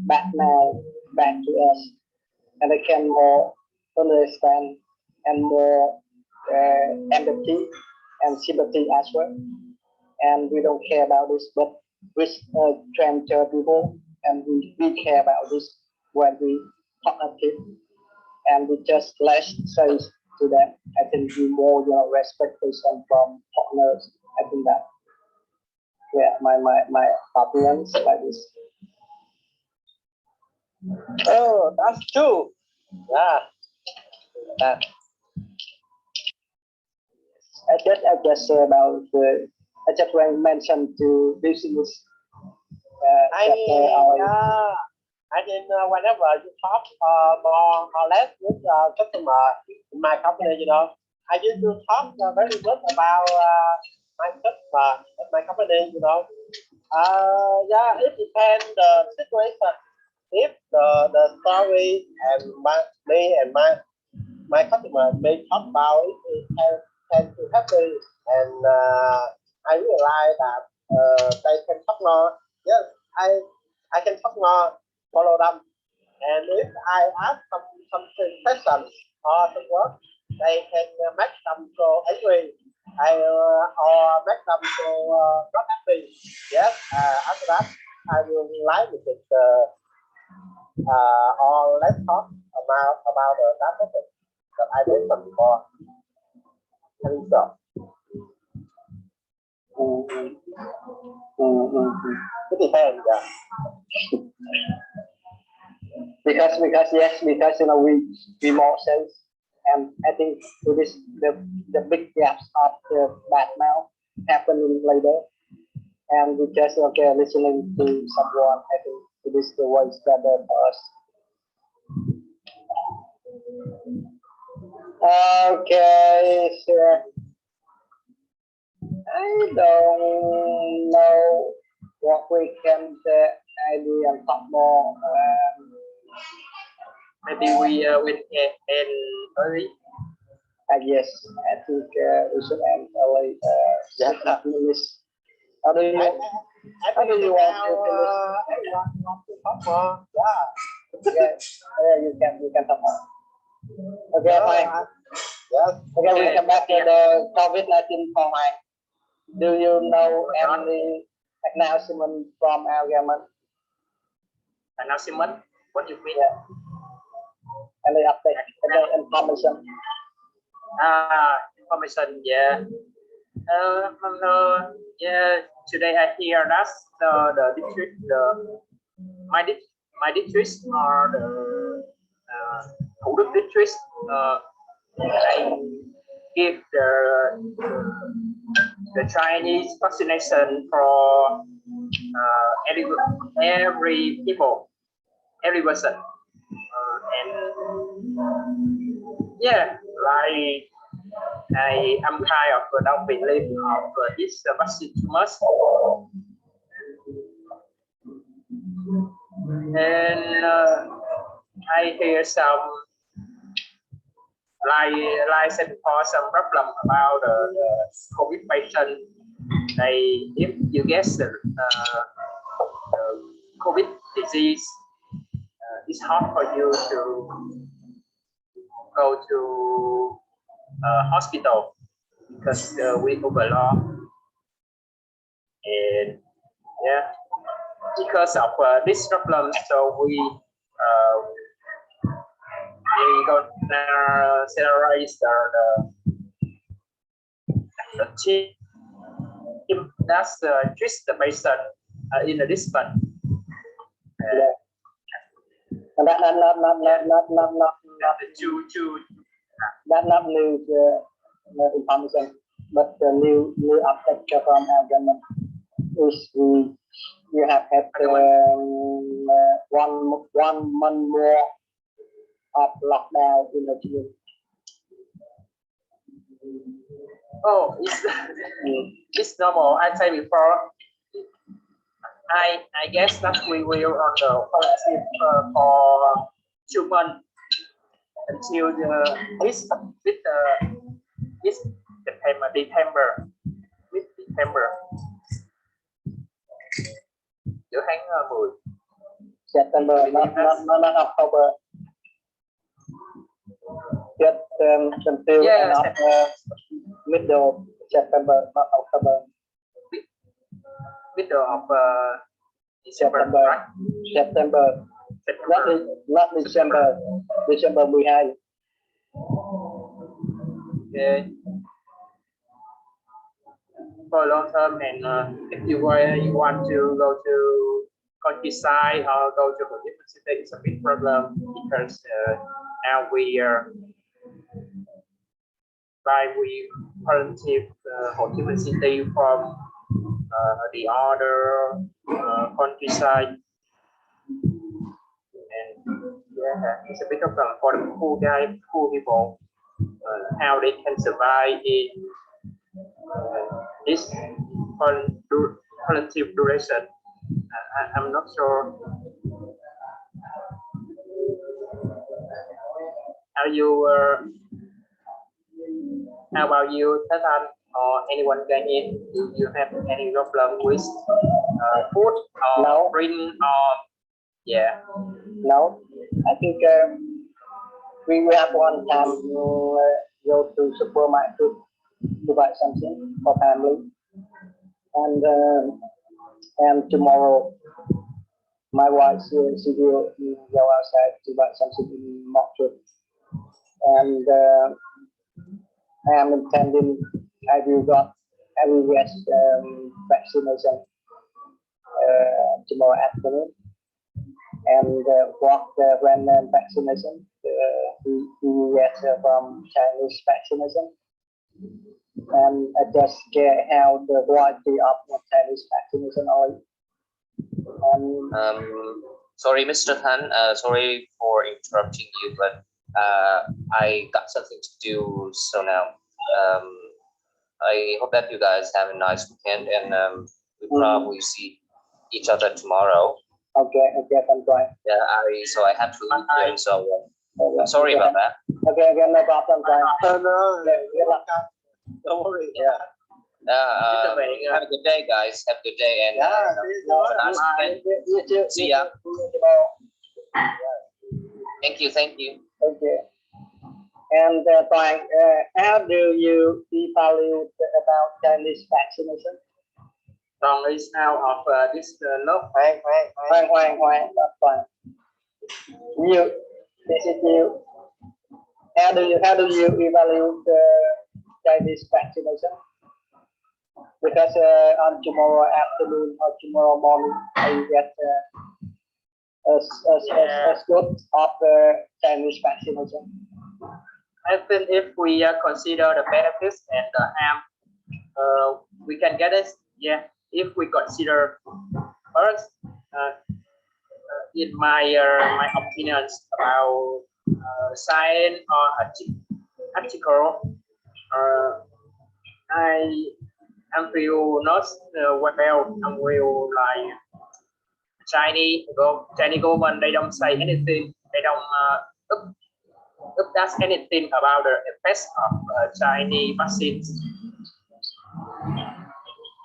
back to us, and they can more understand and more empathy and sympathy as well. And we don't care about this, but with transgender people, and we care about this when we talk about it, and we just less say to them. I think we more respectation from partners. I think that my opinions like this. Oh, that's true. Yeah. I just say about I just want to mention to business. I think whenever you talk more or less with customer in my company, I used to talk very good about my customer at my company, Yeah, it depends the situation. If the story and me and my customer may talk about it can be happy, and I realize that they can talk more. Yes, I can talk more, follow them, and if I ask some questions or some work, they can make them so angry, or make them so not happy. Yes, after that I will like it. Or let's talk about that topic that I mentioned before. And so, it depends, yeah. Because we more sense, and I think it is the big gaps of the bad mouth happening later, and we just listening to someone. I think it is the voice better for us. Okay, sure. I don't know what we can say. Maybe and talk more. Maybe we will end early. Yes, I think we should end early. Yeah. Finish. How do you want to talk more? Yeah, you can talk more. Okay, fine. Yes. Okay, we come back to the COVID-19 format. Do you know any announcement from our government? Announcement? What do you mean? Yeah. Any update? Any information? Information, yeah. Yeah. Today I hear that the district, my district or the Thủ Đức district, I give the Chinese vaccination for every people, every person, and yeah, like I am kind of don't believe of this vaccine too much, and I hear some like said before, some problem about the COVID patient. They, if you get the COVID disease, it's hard for you to go to hospital because we overload, and yeah, because of this problem, so we gonna centralize the team that's treat the patient in a distance. And that not new information, but the new update from our government is we have had 1 month more of lockdown in the June. Oh, it's normal. I said before. I guess that we will on the quarantine for 2 months until this December, mid-December. Giữa tháng 10. September, not October. Just until middle September, not October. Middle of December, September, right? September. Not December. December 12. Okay. For long term, and if you want to go to countryside or go to a different city, it's a big problem because now we quarantine Ho Chi Minh City from the other countryside, and yeah, it's a big problem for the poor people, how they can survive in this quarantine duration. I'm not sure. How about you, Tathan, or anyone can eat? Do you have any problem with food or drink or yeah? No, I think we have one time go to supermarket to buy something for family, and tomorrow my wife she will go outside to buy something in market, and I am intending I will get vaccination tomorrow afternoon, and when vaccination we get from Chinese vaccination, and I just get how the quality of the Chinese vaccination only. Sorry, Mr. Tan. Sorry for interrupting you, but I got something to do. So now, I hope that you guys have a nice weekend, and we probably see each other tomorrow. Okay, I'm going. Yeah, I have to leave here, so I'm sorry about that. Okay, no problem. Don't worry. Yeah. Have a good day, guys. Have a good day, and have a nice weekend. See ya. Thank you. Okay. And Toàn, how do you evaluate about Chinese vaccination? Toàn is now of this love. Hoàng, Toàn. You, this is you. How do you evaluate Chinese vaccination? Because on tomorrow afternoon or tomorrow morning, I get a scope of Chinese vaccination. I think if we consider the benefits and the harm, we can get it. Yeah, if we consider first in my opinions about science or article, I feel not well. I will like Chinese government. They don't say anything. They don't does anything about the effects of Chinese vaccines.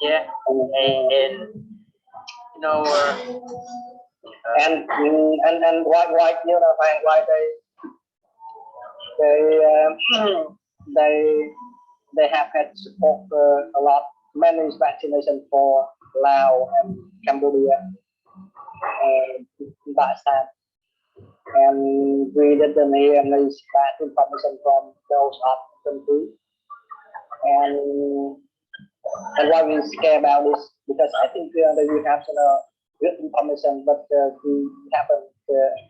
Yeah, and you know, and why you know why they have had support a lot many vaccination for Laos and Cambodia that time, and we didn't hear any bad information from those other countries, and why we scare about this, because I think that we have good information, but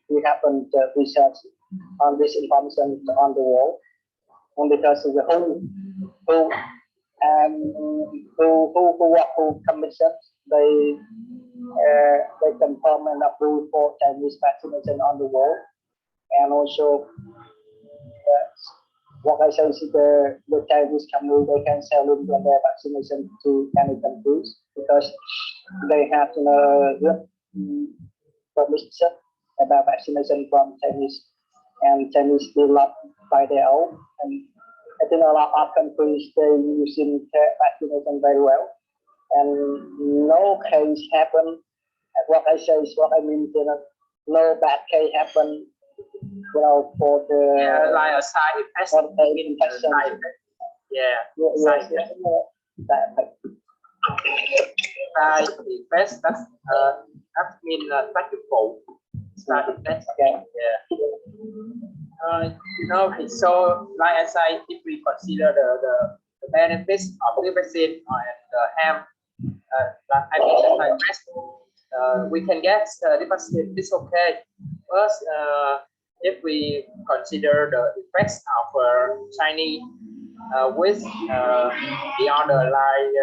we haven't research on this information on the world, and because of the who commission they confirm and approve for Chinese vaccination on the world, and also what I say is the Chinese company they can sell them their vaccination to any countries because they have good permission about vaccination from Chinese, and Chinese developed by their own, and I think a lot of countries they using vaccination very well, and no case happen. What I say is what I mean, no bad case happen, for the like a side effect. for the infection. Side effect. That means practical side effect. Okay. So like I said, if we consider the benefits of the vaccine and the harm, like I mentioned, like we can get the vaccine. It's okay. First, if we consider the effects of Chinese with the other like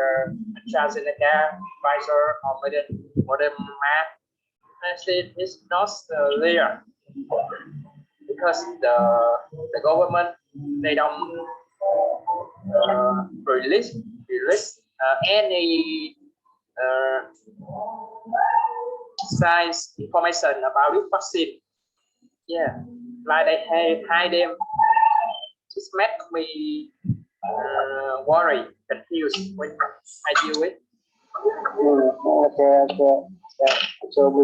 AstraZeneca, Pfizer, or Moderna, I think it's not clear because the government they don't release any science information about this vaccine. Yeah, like they hide them. It makes me worried, confused when I deal with. Okay. So we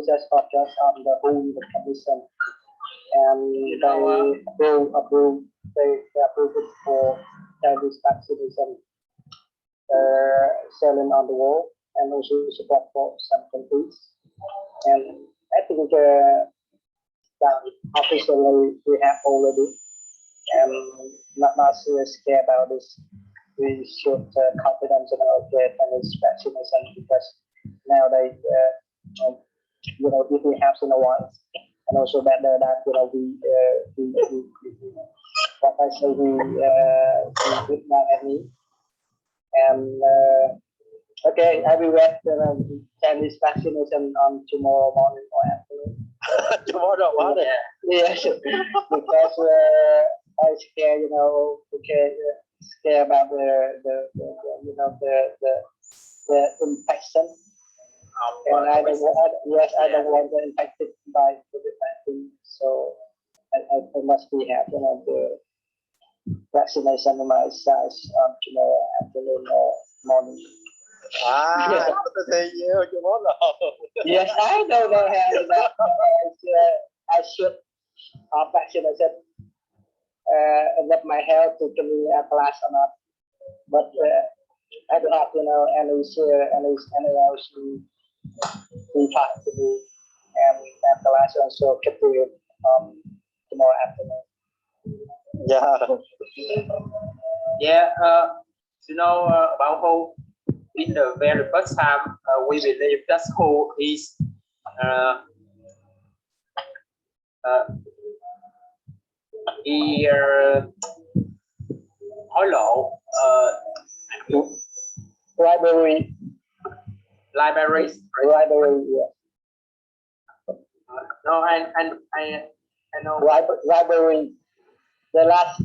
just focus on the whole commission, and they approve it for Chinese vaccination selling on the world, and also support for some countries. And I think that officially we have already, and not scared about this. We should confidence about the Chinese vaccination because nowadays, if we have once, and also better that we what I say we did not any, and okay, I will read the Chinese vaccination on tomorrow morning or afternoon. Tomorrow morning. Yes, because I scare, scare about the infection, and I don't want to infected by COVID-19, so I must be have the vaccination on my size tomorrow afternoon or morning. Tomorrow. Yes, I don't know how I should vaccination let my health to give me a class or not, but I don't have any else to talk to me and have class also keep it tomorrow afternoon. About who in the very first time we believe that who is hối lộ library. Libraries. Library, yeah. No, I know. Library. The last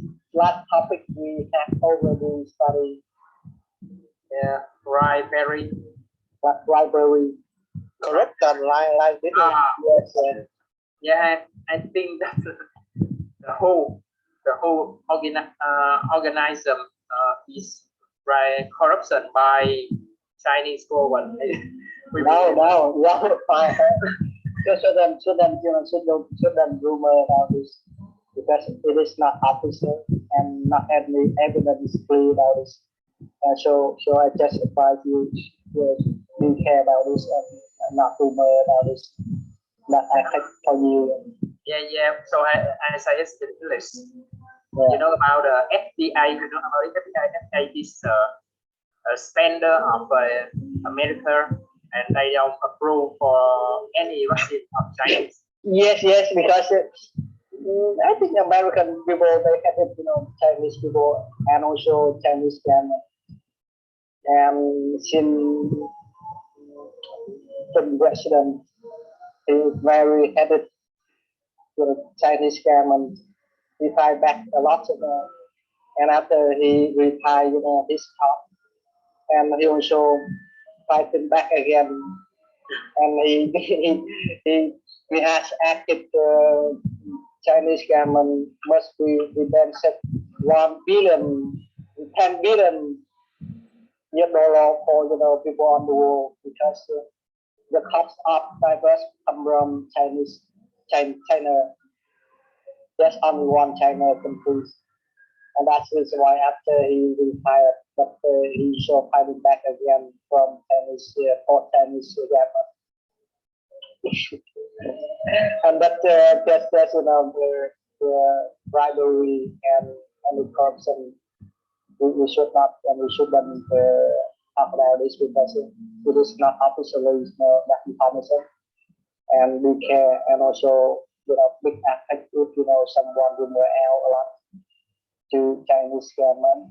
topic we have already studied. Yeah, library. Library. Corruption like this. Yes, yes. Yeah, I think that the whole organism is corruption by Chinese government. No. Shouldn't rumor about this because it is not official and not any evidence clear about this. So I just advise you to be care about this and not rumor about this. That I have for you. Yeah. So I say it's in English. Yeah. You know about the FDA. You know about the FDA. FDA is a standard of America, and they don't approve for any vaccine of Chinese. Yes, because I think American people they have it, Chinese people and also Chinese government. And since the president is very headed to the Chinese government, he fight back a lot of and after he retired, his top, and he also fighting back again, and he has acted Chinese government must be invested 1 billion, 10 billion US dollar for people on the world because the cost of virus come from China. There's only one China country, and that's the reason why after he retired, but he still fighting back again from Chinese government. And that's the bribery and the corruption. We should not and we shouldn't talk about this because it is not officially that information. And we care and also big affect if someone will out a lot to Chinese government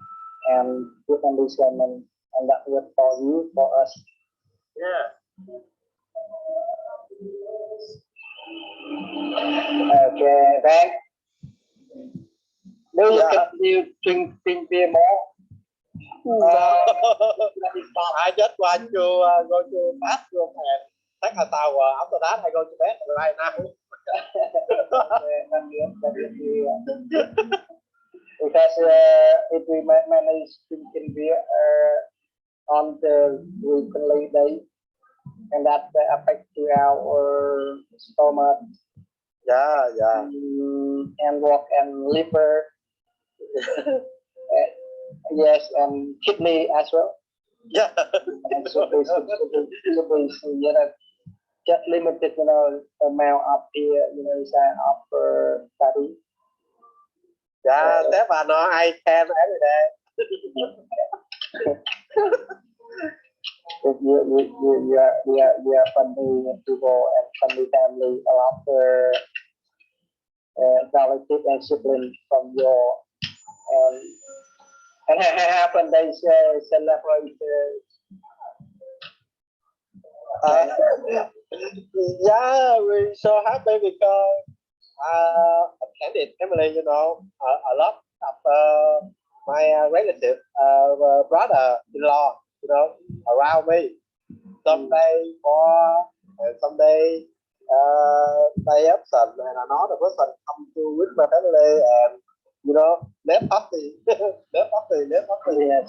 and Vietnamese government, and that was for you, for us. Yeah. Okay, thanks. Do you continue drink beer more? I just want to go to bathroom and take a shower. After that, I go to bed right now. Because if we manage drinking beer on the weekly day, and that affects our stomach, and work and liver, yes, and kidney as well. Yeah. And so basically, just limited, amount of beer, inside of body. Yeah, Stefan, I can every day. We are funny people and funny family. A lot of relative and siblings from your and happen they celebrate. Yeah, we're so happy because attended family, a lot of my relative, brother-in-law, around me. Someday for, someday day absent, and another person come to with my family, and left party, left party. Yes,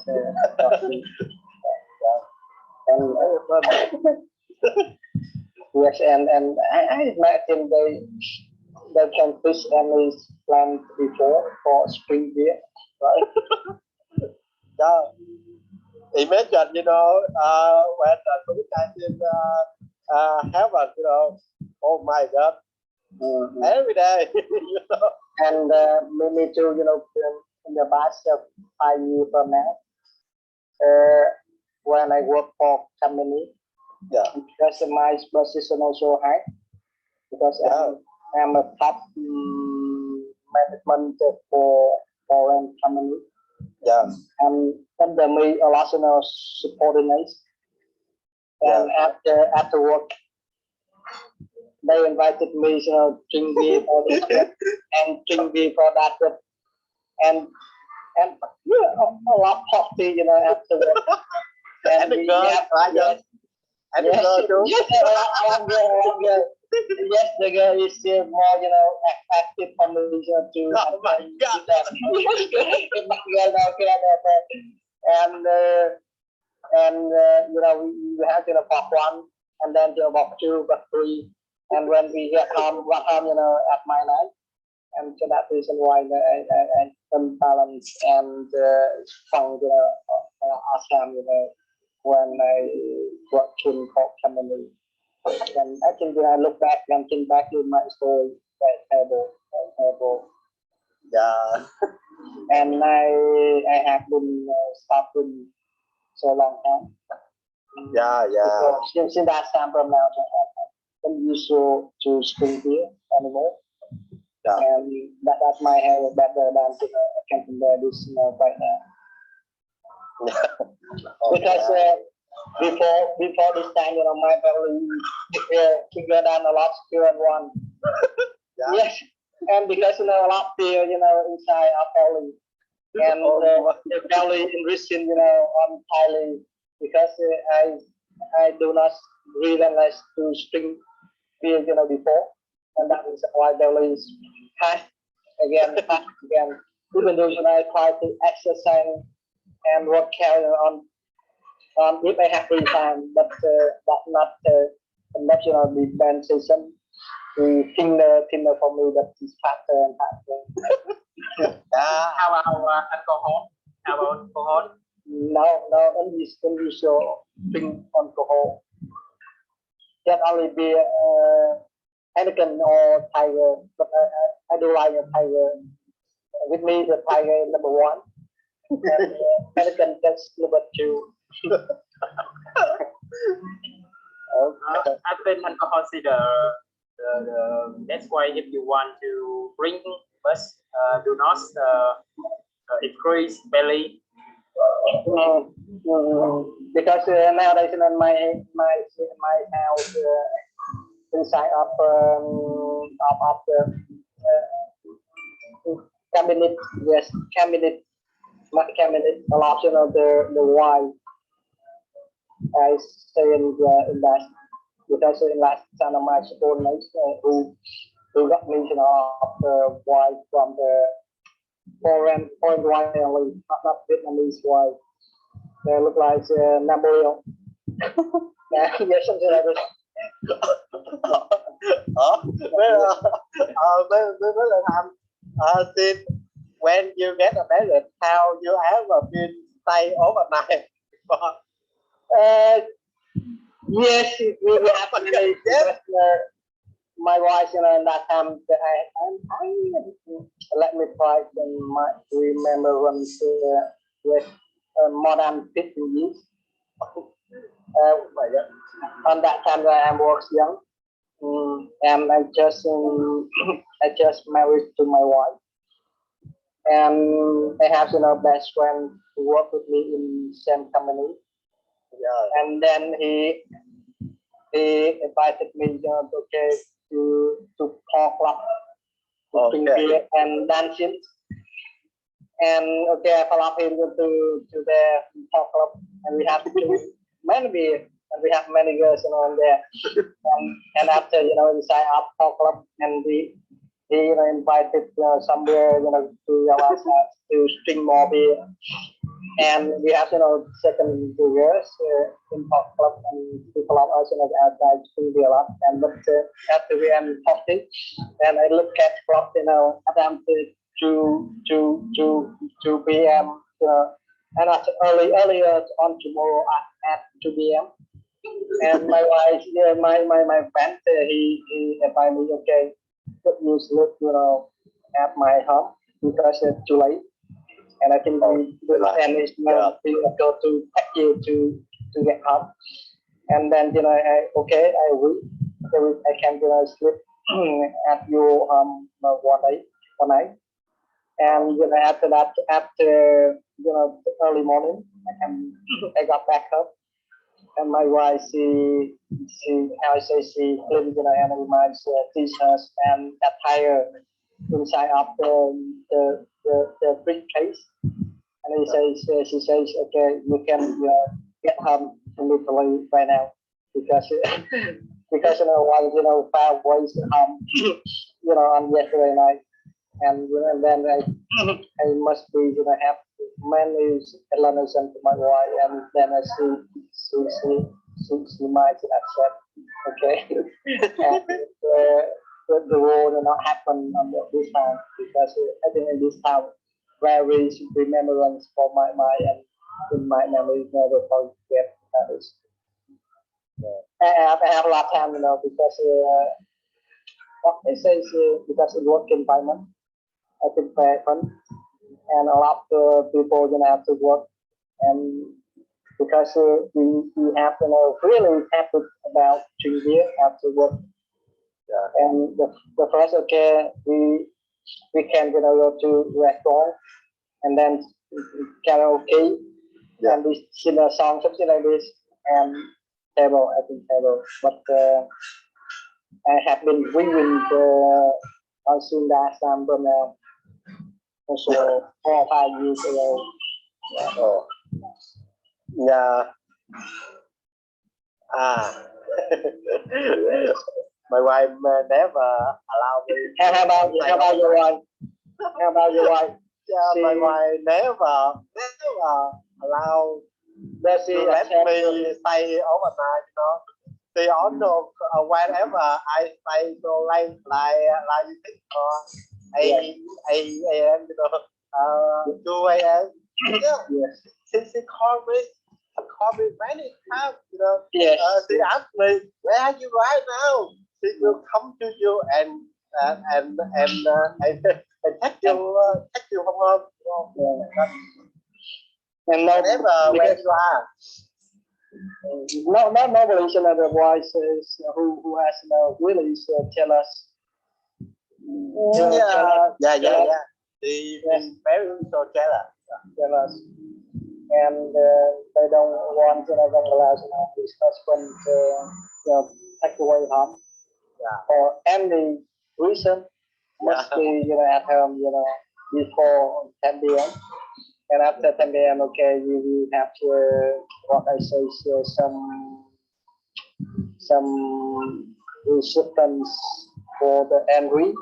yes, and I imagine they can fish any plant before for spring beer, right? Yeah. Imagine, when COVID-19 happened, oh my God, every day, And me too, in the past 5 years from now, when I work for company, because my position also high, because I'm a top management for foreign company. Yeah. And under me, a lot of subordinates. And after work, they invited me, drink beer for this and drink beer for that, and a lot of coffee, after work. And the girl, yes, and the girl too. Yes, yes, the girl is still more, active for me to Oh my God. We have about one, and then about two, about three, and when we get home, at my night, and so that reason why I unbalance and found awesome, when I work in Cork company. And I think when I look back and think back to my story, very terrible. Yeah. And I have been stopping so long time. Yeah. Since that time from now, I don't usual to spring here anymore. Yeah. And that might have a better than I can compare this right now. Because before this time, my family bigger than a lot bigger than one. Yeah. Yes, and because a lot fear, inside our family, and the family enriching, on highly, because I do not realize to string beer, before, and that is why family is high again. Even though I try to exercise and work out if I have free time, but not much, the band session. The thinner for me that is faster and faster. How about alcohol? How about alcohol? No, only show drink alcohol. Can only be Heineken or Tiger, but I do like a Tiger. With me, the Tiger is number one. And Heineken that's number two. I think alcohol is that's why if you want to drink, but do not increase belly. Because nowadays in my house inside of the cabinet, yes, my cabinet, a lot of the wine. I stay in that because in last time of my subordinates who got me, of the wine from the foreign wine only, not Vietnamese wine. They look like Napoleon. Yeah, something like this. Since when you get a married, how you ever been stay overnight? Yes, it really happened. Yes. My wife, that time I let me try to remember when with more than 15 years. On that time I was young, and I just married to my wife, and I have best friend who work with me in same company. Yeah. And then he invited me to club, to beer and dancing. And I follow him to the club, and we have many beer, and we have many girls on there. And after inside our club, and he invited somewhere to our house to drink more beer. And we have second years in talk club, and people are also outside to be a lot. And but after we end talking, and I look at clock, around 2 p.m. And after earlier on tomorrow at 2 p.m. And my wife, my friend, he invited me. Okay, could you sleep, at my home because it's too late. And I think and it's go to pack you to get home. And then I will. I can sleep at your one night. And you know, after that, after you know, early morning, I got back up, and my wife, she how I say, she cleaned, you know, and my t-shirts and attire inside of the briefcase. And she says, okay, you can get home immediately right now, because because you know, while you know, 5 ways home, you know, on yesterday night. And you know, and then I must be, you know, have many explanations to my wife, and then she might upset. Okay, and the war will not happen on this time, because I think in this time very remembrance for my and in my memory never forget this. I have a lot of time, you know, because what I say is because in work environment, I think very fun, and a lot of people, you know, have to work, and because we have, you know, really happy about 3 years after work. And the first, okay, we can, you know, go to restaurant, and then karaoke, and we sing a song, something like this, and table, I think table. But I have been winning the Sunda from now, also 4 or 5 years ago. Oh. Yeah. My wife never allowed me. How about your wife? How about your wife? Yeah, my wife never allow Does to she let accept me you? stay overnight, you know. They all know whenever I stay so late, like you think, or 8 a.m., you know, 2 a.m. Yeah. Yes. She called me many times, you know. Yes. She asked me, where are you right now? She will come to you and take you from home. And no, Whenever where you are. no, nobody, you know, the voices who has, you know, really tell us. Yeah. She's very so jealous. And they don't want, you know, don't allow, you know, his husband to, you know, take away home. For any reason, must be, you know, at home, you know, before 10 p.m. And after 10 p.m., okay, you will have to, what I say, some resistance for the angry,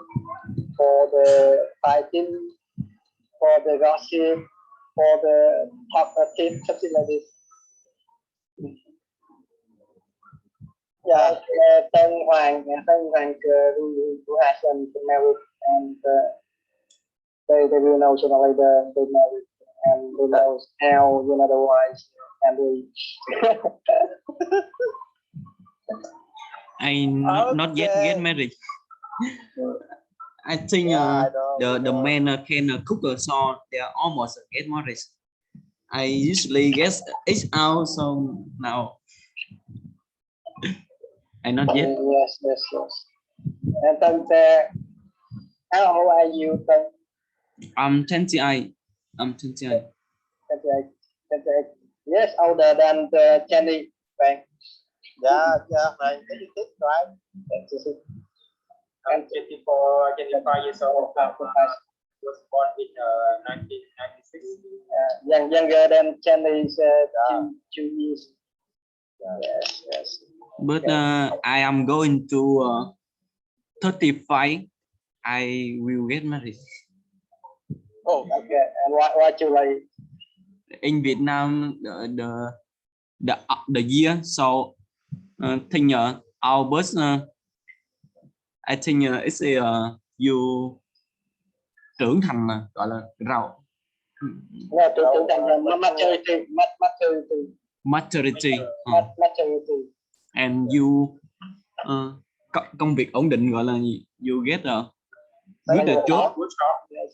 for the fighting, for the gossip, for the talkative, something like this. Yeah, Tân Hoàng who has married, and they will know sooner or later they married, and they know how, you know, the wives and I not yet get married. I think the men can cook a song. They are almost get married. I usually guess it's out, so now I not yet. Yes. And Tân, how old are you, Tân? I'm 28. I'm 28. 28. Yes, older than Jenny, right? Yeah, right. 26, right? I'm 25 years old. Was born in 1996. Younger than Jenny is 2 years. Yes. But I am going to 35. I will get married. Oh, okay. And why too late? In Vietnam, the year, so think our birth, I think it's you trưởng thành mà gọi là giàu. Yeah, trưởng thành là maturity. And you công việc ổn định, gọi là gì? You get a good job.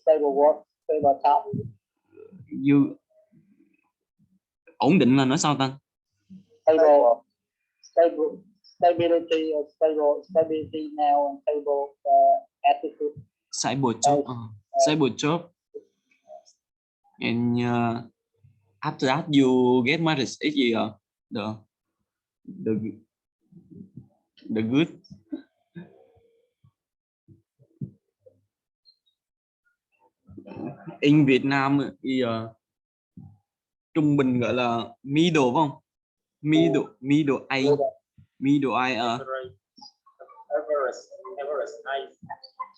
Stable work, stable job. You ổn định là nói sao ta? Stability now, and stable attitude. Stable job. Stable job. And after that, you get married. Is the good. In Việt Nam thì trung bình gọi là middle phải không? Middle A. Middle A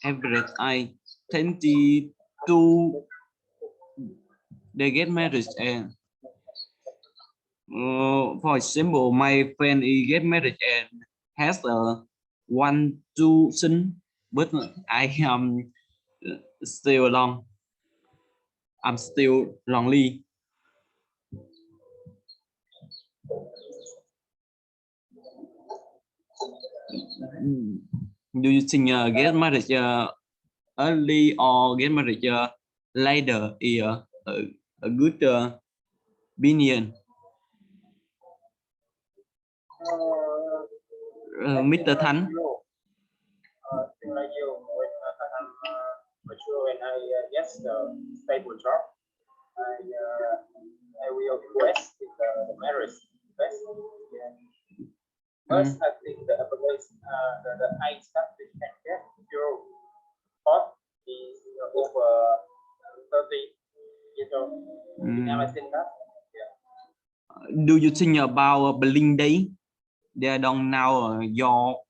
average A 22 they get married and for example my friend he get married and has a 1-2 son, but I am still long. I'm still lonely. Do you think get married early or get married later is a good opinion? Mr. Thanh. Like you, when I'm mature and I get a stable job, I will invest in the marriage. First, I think the average, the age that we can get your pot is over 30 years old. Now I think that. Yeah. Do you think about blind day? They don't know your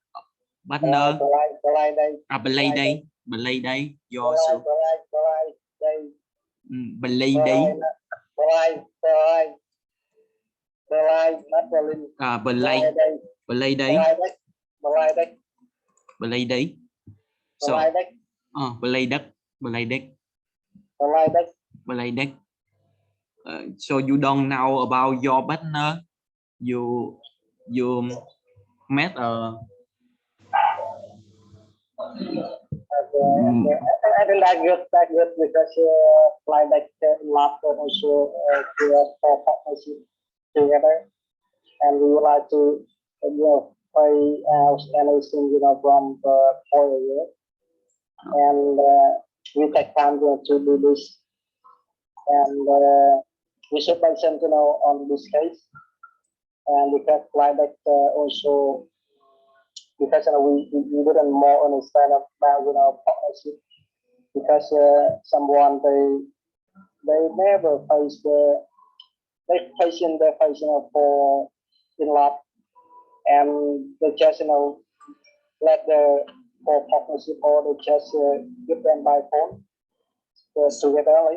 partner. Blind day. Your blind day. Belay đấy. So, belay đất. So you don't know about your partner. You met I think that good because like that love and also for partnership together, and we would like to play out anything from the foyer, and we take time to do this, and we should mention on this case, and because like that also. Because we didn't more understand about partnership, because someone they never face for in love, and they just let the for partnership, or they just give them by phone together,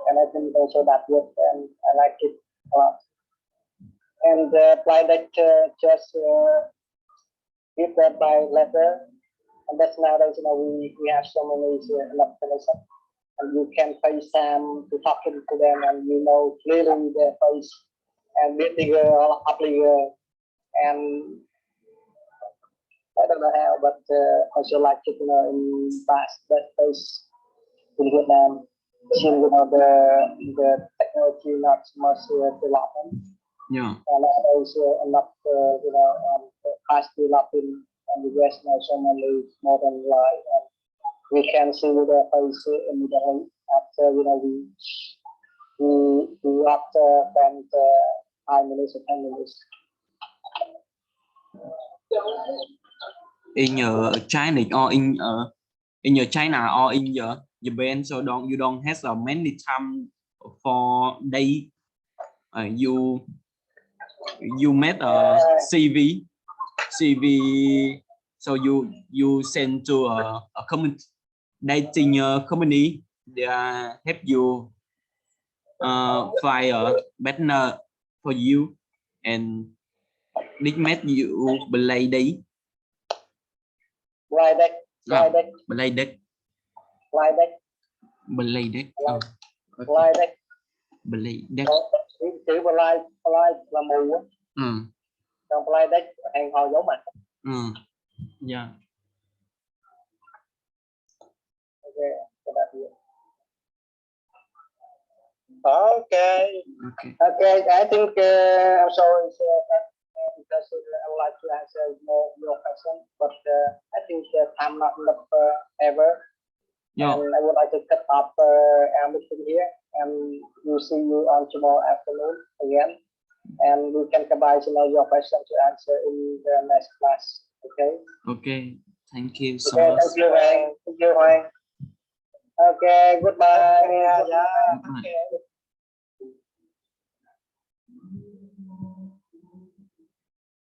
and I think also that good, and I like it a lot. And like that just give that by letter, and that's nowadays we have so many mechanisms, and you can FaceTime to talking to them, and clearly their face, and bigger or uglier, and I don't know how, but also like it in past that face in Vietnam, seeing the technology not much development. Yeah. And also a lot, fast developing, and the West now so many modern life, and we can see their face immediately after we after spend 5 minutes or 10 minutes. In your China or in your China or in your Japan, so you don't have so many time for day. You met a CV, so you send to a community, dating company. They help you find a partner for you, and they met you belay đấy. Belay đấy. Belay đấy. Chữ belay là mù. Còn belay đấy hẹn hò giấu mặt. Yeah. Okay. I think I'm sorry because I would like to answer more your question, but I think time not enough ever. Yeah. And I would like to cut off our meeting here, and we'll see you on tomorrow afternoon again. And we can combine your question to answer in the next class. Okay. Okay. Thank you so Okay, much. thank you, Hoàng. Thank you, Hoàng. Okay, goodbye. Yeah, Goodbye. okay.